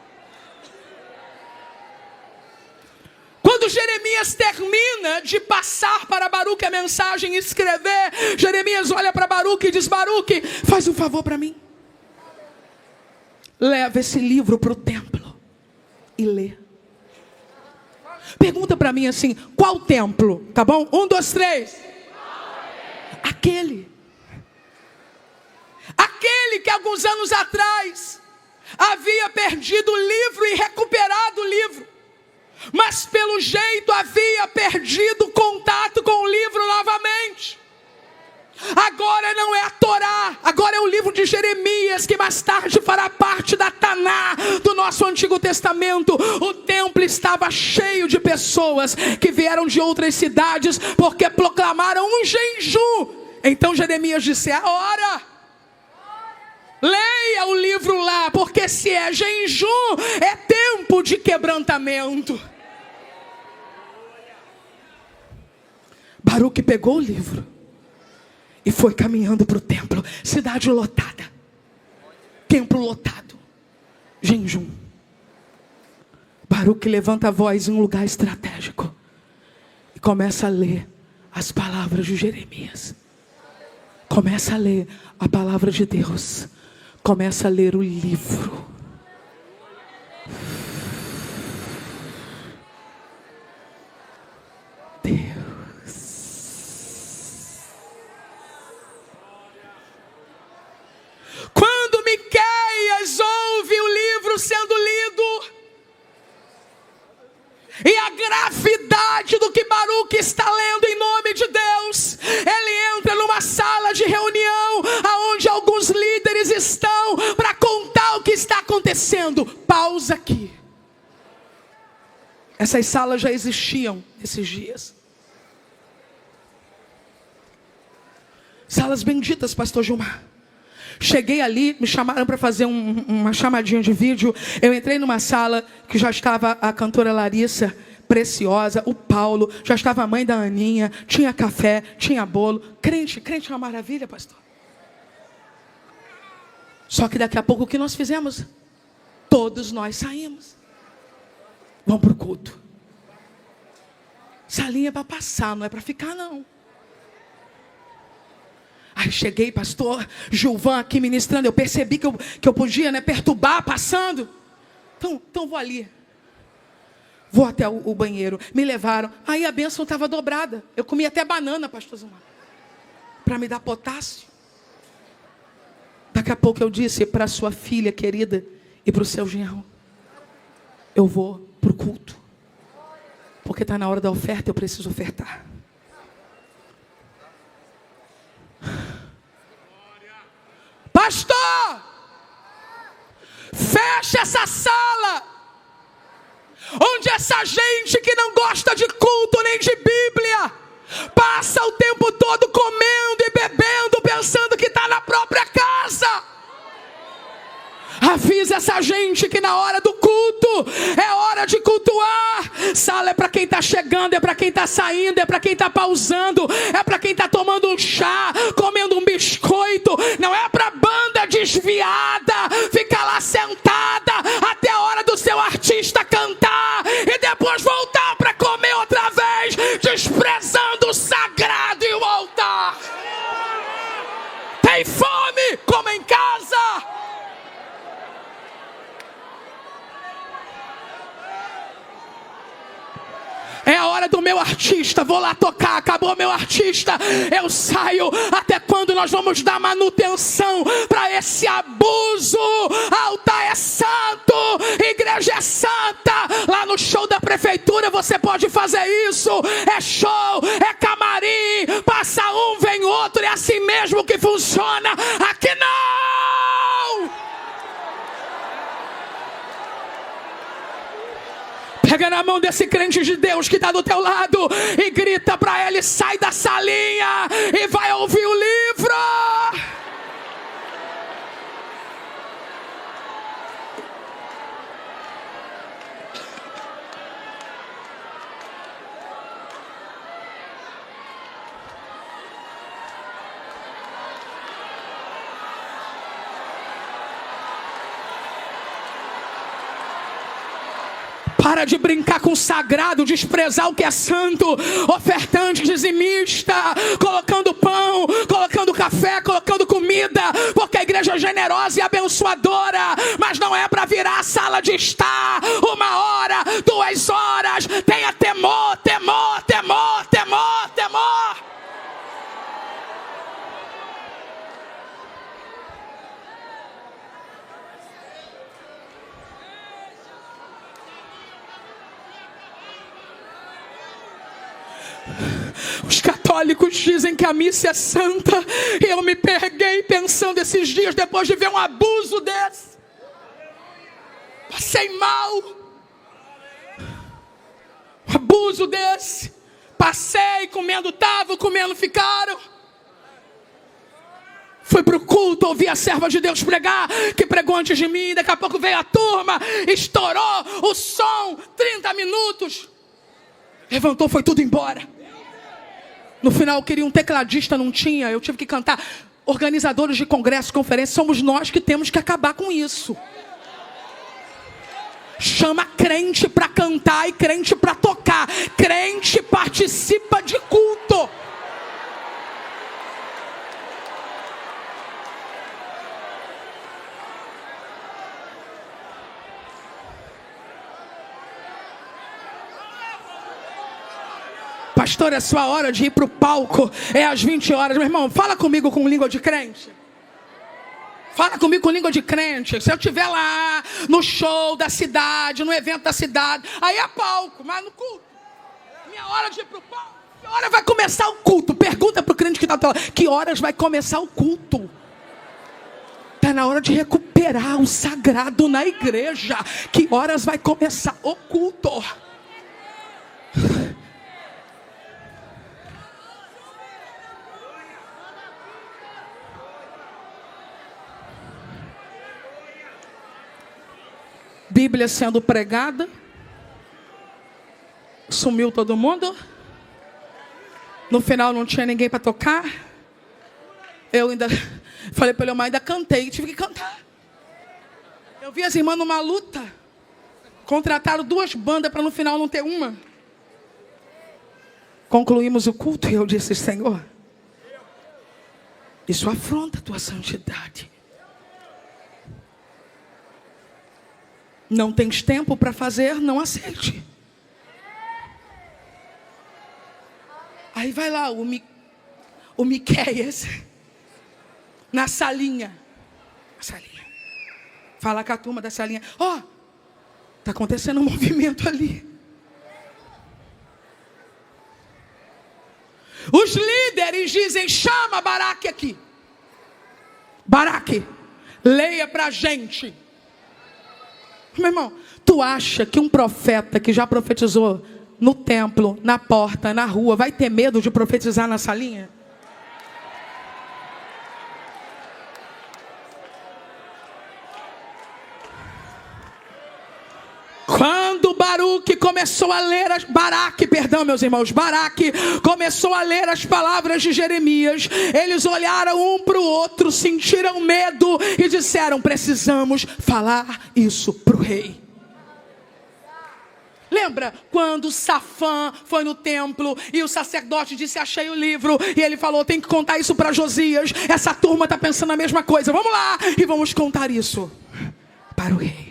Quando Jeremias termina de passar para Baruque a mensagem e escrever, Jeremias olha para Baruque e diz: Baruque, faz um favor para mim. Leva esse livro para o templo e lê. Pergunta para mim assim: qual templo? Tá bom? 1, 2, 3. Aquele que alguns anos atrás havia perdido o livro e recuperado o livro, mas pelo jeito havia perdido o contato com o livro novamente. Agora não é a Torá, agora é o livro de Jeremias, que mais tarde fará parte da Taná do nosso Antigo Testamento. O templo estava cheio de pessoas que vieram de outras cidades porque proclamaram um jejum. Então Jeremias disse: é a hora. Leia o livro lá, porque se é jejum, é tempo de quebrantamento. Baruque pegou o livro e foi caminhando para o templo. Cidade lotada, templo lotado, jejum. Baruque levanta a voz em um lugar estratégico e começa a ler as palavras de Jeremias. Começa a ler a palavra de Deus. Começa a ler o livro. Quando Miqueias ouve o livro sendo lido e a gravidade do que Baruque está lendo em nome de Deus, ele entra numa sala de reunião aonde alguns líderes estão para contar o que está acontecendo. Pausa aqui. Essas salas já existiam nesses dias. Salas benditas, pastor Gilmar. Cheguei ali, me chamaram para fazer uma chamadinha de vídeo. Eu entrei numa sala que já estava a cantora Larissa, preciosa, o Paulo, já estava a mãe da Aninha, tinha café, tinha bolo. Crente é uma maravilha, pastor. Só que daqui a pouco o que nós fizemos? Todos nós saímos. Vamos para o culto. Salinha é para passar, não é para ficar não. Aí cheguei, pastor Gilvan aqui ministrando. Eu percebi que eu podia, perturbar passando. Então vou ali. Vou até o banheiro. Me levaram. Aí a bênção estava dobrada. Eu comi até banana, pastor Zumar, para me dar potássio. Daqui a pouco eu disse para a sua filha querida e para o seu genro: eu vou para o culto, porque está na hora da oferta, eu preciso ofertar. Pastor, fecha essa sala, onde essa gente que não gosta de culto nem de Bíblia passa o tempo todo comendo e bebendo, pensando que está na própria casa. Avisa essa gente que na hora do culto é hora de cultuar. Sala é para quem está chegando, é para quem está saindo, é para quem está pausando, é para quem está tomando um chá, comendo um biscoito. Não é para banda desviada ficar lá sentada até a hora do seu artista cantar e depois voltar para comer outra vez, desprezando o sagrado e o altar. Tem fome? Coma em casa. É a hora do meu artista, vou lá tocar, acabou meu artista, eu saio. Até quando nós vamos dar manutenção para esse abuso? Altar é santo, igreja é santa. Lá no show da prefeitura você pode fazer isso. É show, é camarim, passa um, vem outro, é assim mesmo que funciona. Aqui não! Pega na mão desse crente de Deus que está do teu lado e grita para ele: sai da salinha e vai ouvir o livro. Para de brincar com o sagrado, desprezar o que é santo. Ofertante, dizimista, colocando pão, colocando café, colocando comida, porque a igreja é generosa e abençoadora, mas não é para virar sala de estar 1 hora, 2 horas. Tenha temor, temor, temor, temor, temor. Os católicos dizem que a missa é santa, e eu me peguei pensando esses dias, depois de ver um abuso desse. Passei mal. Um abuso desse. Passei, comendo tava, comendo ficaram. Fui para o culto, ouvi a serva de Deus pregar, que pregou antes de mim. Daqui a pouco veio a turma, estourou o som, 30 minutos. Levantou, foi tudo embora. No final eu queria um tecladista, não tinha, eu tive que cantar. Organizadores de congresso, conferência, somos nós que temos que acabar com isso. Chama crente para cantar e crente para tocar. Crente participa de culto. Pastor, é sua hora de ir para o palco. É às 20 horas. Meu irmão, fala comigo com língua de crente. Fala comigo com língua de crente. Se eu estiver lá no show da cidade, no evento da cidade, aí é palco, mas no culto. Minha hora de ir para o palco. Que hora vai começar o culto? Pergunta para o crente que está lá. Que horas vai começar o culto? Está na hora de recuperar o sagrado na igreja. Que horas vai começar o culto? Bíblia sendo pregada, sumiu todo mundo. No final não tinha ninguém para tocar. Eu ainda falei para ele, mas ainda cantei, tive que cantar. Eu vi as irmãs numa luta. Contrataram 2 bandas para no final não ter uma. Concluímos o culto e eu disse: Senhor, isso afronta a tua santidade. Não tens tempo para fazer, não aceite. Aí vai lá o Miqueias na salinha. Fala com a turma da salinha. Ó, está acontecendo um movimento ali. Os líderes dizem: chama Baraque aqui. Baraque, leia para a gente. Meu irmão, tu acha que um profeta que já profetizou no templo, na porta, na rua, vai ter medo de profetizar na salinha? Quando Baraque começou a ler Baraque começou a ler as palavras de Jeremias, eles olharam um para o outro, sentiram medo e disseram: precisamos falar isso para o rei. Lembra quando Safã foi no templo e o sacerdote disse: achei o livro, e ele falou: tem que contar isso para Josias. Essa turma está pensando a mesma coisa, vamos lá e vamos contar isso para o rei.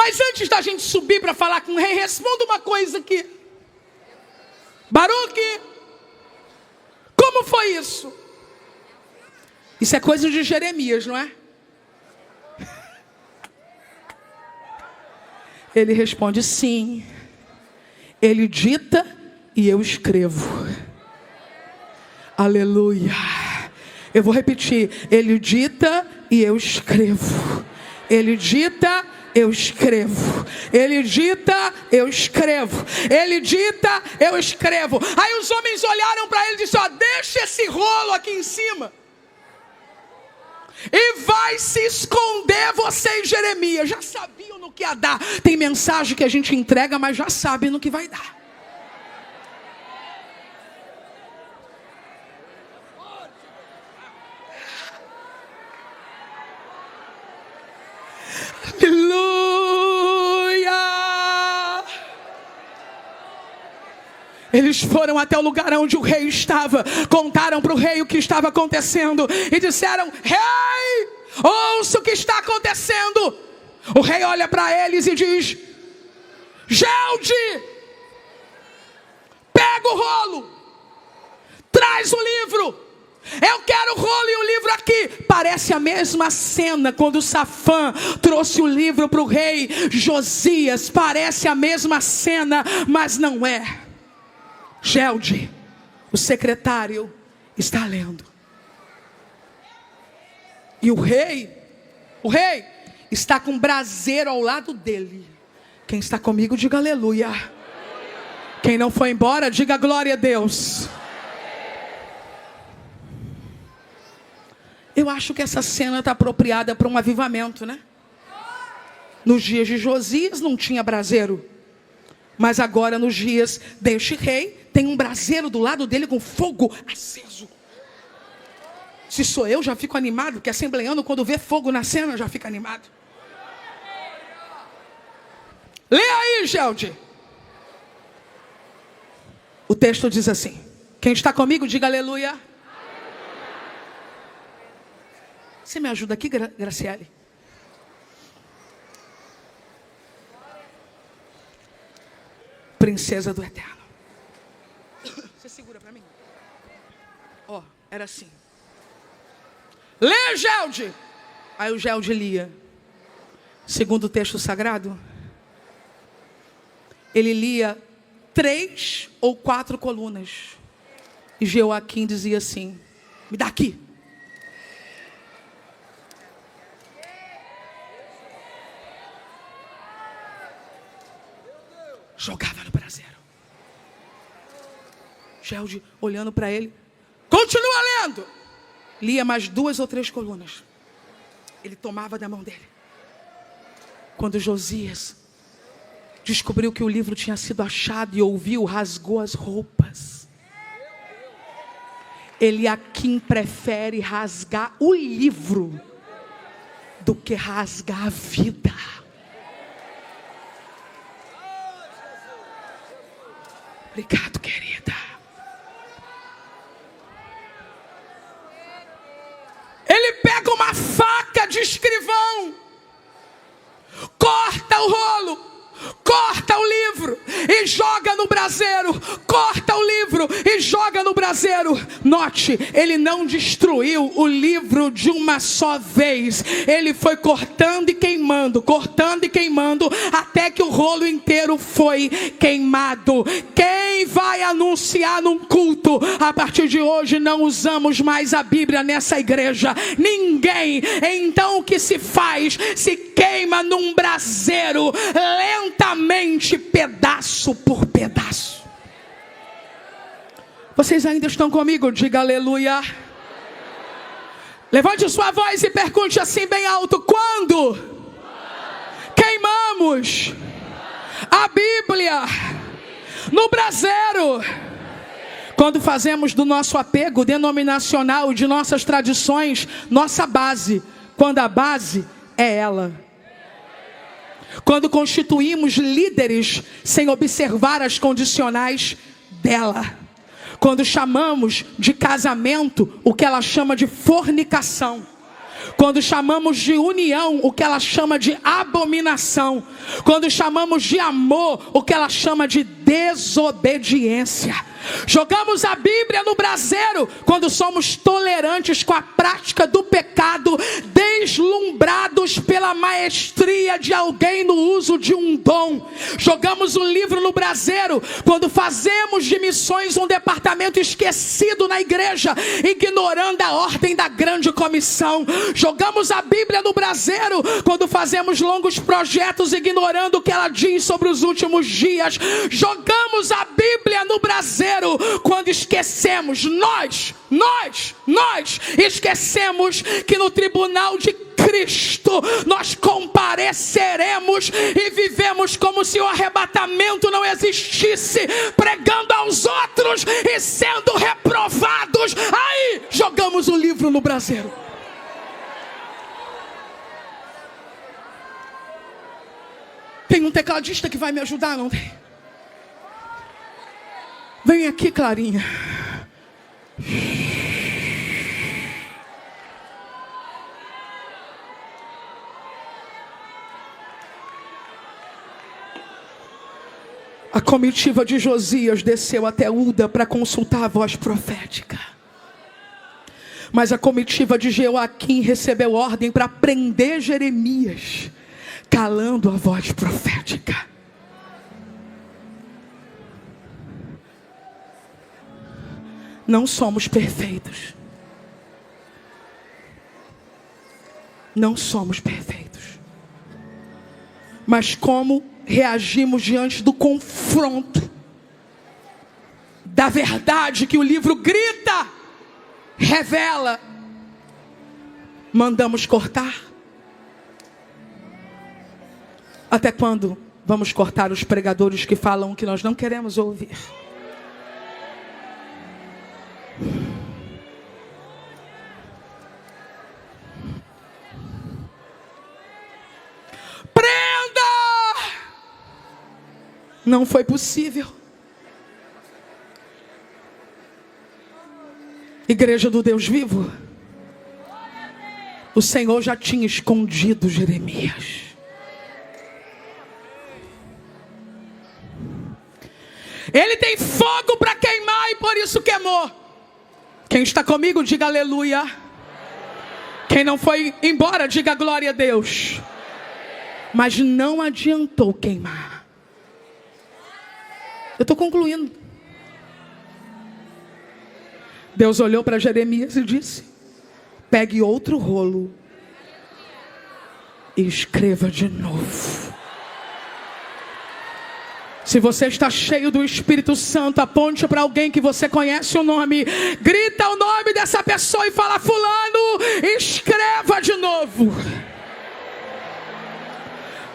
Mas antes da gente subir para falar com o rei, responda uma coisa aqui. Baruque, como foi isso? Isso é coisa de Jeremias, não é? Ele responde: sim. Ele dita e eu escrevo. Aleluia. Eu vou repetir. Ele dita e eu escrevo. Ele dita, eu escrevo. Ele dita, eu escrevo. Ele dita, eu escrevo. Aí os homens olharam para ele e disseram: ó, deixa esse rolo aqui em cima e vai se esconder você e Jeremias. Já sabiam no que ia dar. Tem mensagem que a gente entrega, mas já sabe no que vai dar. Aleluia! Eles foram até o lugar onde o rei estava, contaram para o rei o que estava acontecendo e disseram: rei, ouça o que está acontecendo. O rei olha para eles e diz: Gelde, pega o rolo, traz o livro. Eu quero o rolo e o livro aqui. Parece a mesma cena quando Safã trouxe o livro para o rei Josias. Parece a mesma cena, mas não é. Gelde, o secretário, está lendo. E o rei está com um braseiro ao lado dele. Quem está comigo, diga aleluia. Quem não foi embora, diga glória a Deus. Eu acho que essa cena está apropriada para um avivamento, né? Nos dias de Josias não tinha braseiro. Mas agora nos dias deste rei, tem um braseiro do lado dele com fogo aceso. Se sou eu, já fico animado, porque assembleando, quando vê fogo na cena, já fica animado. Lê aí, Gelde. O texto diz assim. Quem está comigo, diga aleluia. Você me ajuda aqui, Graciele? Princesa do Eterno. Você segura para mim? Ó, era assim. Lê, Gelde. Aí o Gelde lia. Segundo o texto sagrado, ele lia 3 ou 4 colunas. E Joaquim dizia assim: me dá aqui. Jogava no braseiro. Gelde olhando para ele. Continua lendo. Lia mais 2 ou 3 colunas. Ele tomava da mão dele. Quando Josias descobriu que o livro tinha sido achado e ouviu, rasgou as roupas. Eliaquim prefere rasgar o livro do que rasgar a vida. Obrigado, querida. Ele pega uma faca de escrivão, corta o rolo, corta o livro e joga no braseiro. Corta o livro e joga no braseiro. Note, ele não destruiu o livro de uma só vez. Ele foi cortando e queimando, até que o rolo inteiro foi queimado. Quem vai anunciar num culto: a partir de hoje não usamos mais a Bíblia nessa igreja? Ninguém. Então o que se faz? Se queima num braseiro, lentamente, pedaço por pedaço. Vocês ainda estão comigo? Diga aleluia. Levante sua voz e pergunte assim bem alto: quando queimamos a Bíblia no braseiro? Quando fazemos do nosso apego denominacional, de nossas tradições, nossa base. Quando a base é ela. Quando constituímos líderes sem observar as condicionais dela. Quando chamamos de casamento o que ela chama de fornicação. Quando chamamos de união, o que ela chama de abominação. Quando chamamos de amor, o que ela chama de desobediência. Jogamos a Bíblia no braseiro quando somos tolerantes com a prática do pecado, deslumbrados pela maestria de alguém no uso de um dom. Jogamos o livro no braseiro quando fazemos de missões um departamento esquecido na igreja, ignorando a ordem da grande comissão. Jogamos a Bíblia no braseiro quando fazemos longos projetos, ignorando o que ela diz sobre os últimos dias. Jogamos a Bíblia no braseiro quando esquecemos, nós esquecemos que no tribunal de Cristo nós compareceremos e vivemos como se o arrebatamento não existisse, pregando aos outros e sendo reprovados. Aí jogamos o livro no braseiro. Tem um tecladista que vai me ajudar, não tem? Vem aqui, Clarinha. A comitiva de Josias desceu até Uda para consultar a voz profética. Mas a comitiva de Jeoaquim recebeu ordem para prender Jeremias, calando a voz profética. Não somos perfeitos. Não somos perfeitos. Mas como reagimos diante do confronto da verdade que o livro grita, revela? Mandamos cortar? Até quando vamos cortar os pregadores que falam o que nós não queremos ouvir? Não foi possível. Igreja do Deus vivo, o Senhor já tinha escondido Jeremias. Ele tem fogo para queimar e por isso queimou. Quem está comigo, diga aleluia. Quem não foi embora, diga glória a Deus. Mas não adiantou queimar. Eu estou concluindo. Deus olhou para Jeremias e disse: pegue outro rolo e escreva de novo. Se você está cheio do Espírito Santo, aponte para alguém que você conhece o nome, grita o nome dessa pessoa e fala: fulano, escreva de novo.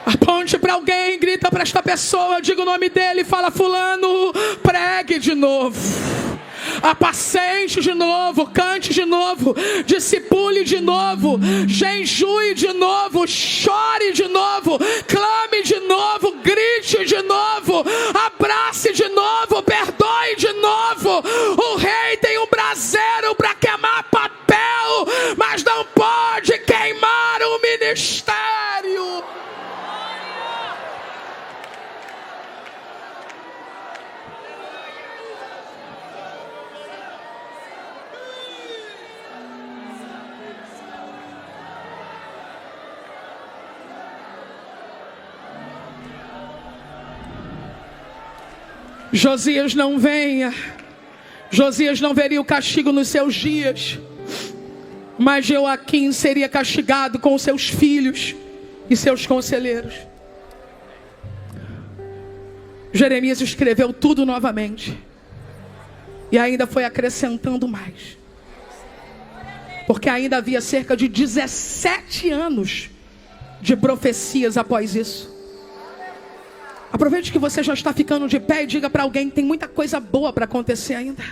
Aponte para alguém, grita para esta pessoa, diga o nome dele e fala: fulano, pregue de novo, apacente de novo, cante de novo, discipule de novo, jejue de novo, chore de novo, clame de novo, grite de novo, abrace de novo, perdoe de novo. O rei tem um braseiro para queimar papel, mas não pode queimar o ministério. Josias não venha. Josias não veria o castigo nos seus dias, mas Jeoaquim seria castigado com os seus filhos e seus conselheiros. Jeremias escreveu tudo novamente e ainda foi acrescentando mais, porque ainda havia cerca de 17 anos de profecias após isso. Aproveite que você já está ficando de pé e diga para alguém que tem muita coisa boa para acontecer ainda.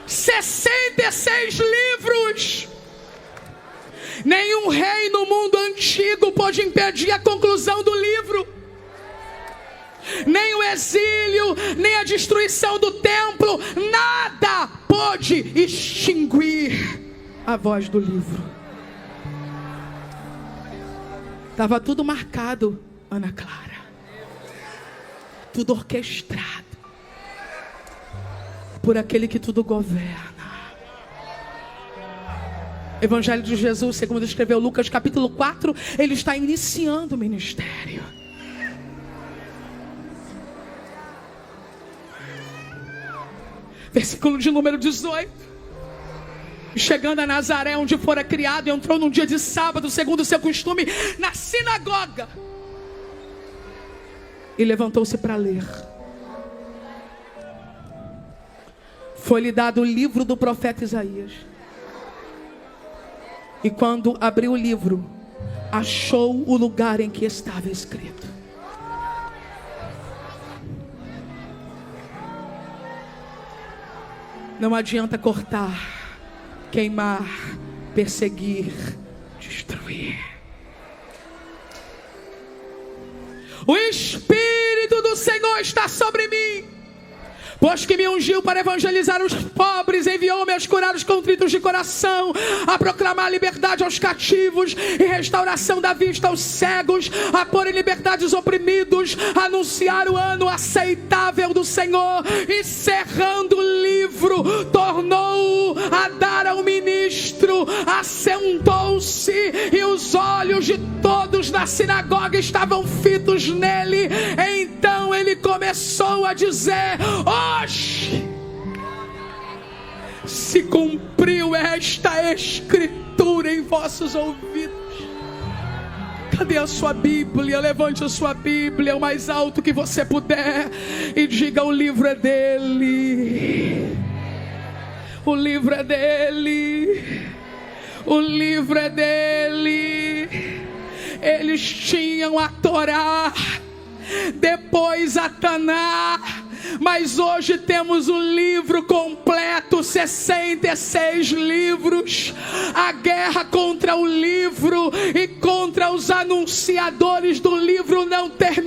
"66 livros. Nenhum rei no mundo antigo pôde impedir a conclusão do livro. Nem o exílio, nem a destruição do templo, nada pôde extinguir a voz do livro. Estava tudo marcado, Ana Clara. Tudo orquestrado por aquele que tudo governa. Evangelho de Jesus, segundo escreveu Lucas capítulo 4, ele está iniciando o ministério. Versículo de número 18. Chegando a Nazaré, onde fora criado, entrou num dia de sábado, segundo o seu costume, na sinagoga. E levantou-se para ler. Foi-lhe dado o livro do profeta Isaías. E quando abriu o livro, achou o lugar em que estava escrito: não adianta cortar, queimar, perseguir, destruir. O Espírito do Senhor está sobre mim, pois que me ungiu para evangelizar os pobres, enviou-me a curar os contritos de coração, a proclamar liberdade aos cativos e restauração da vista aos cegos, a pôr em liberdade os oprimidos, a anunciar o ano aceitável do Senhor. E cerrando o livro, tornou-o a dar ao ministro, assentou-se, e os olhos de todos na sinagoga estavam fitos nele. Então ele começou a dizer: hoje se cumpriu esta escritura em vossos ouvidos. Cadê a sua Bíblia? Levante a sua Bíblia o mais alto que você puder e diga: o livro é dele. O livro é dele. O livro é dele. Eles tinham a Torá, depois a Taná, mas hoje temos o livro completo, 66 livros. A guerra contra o livro e contra os anunciadores do livro não terminou.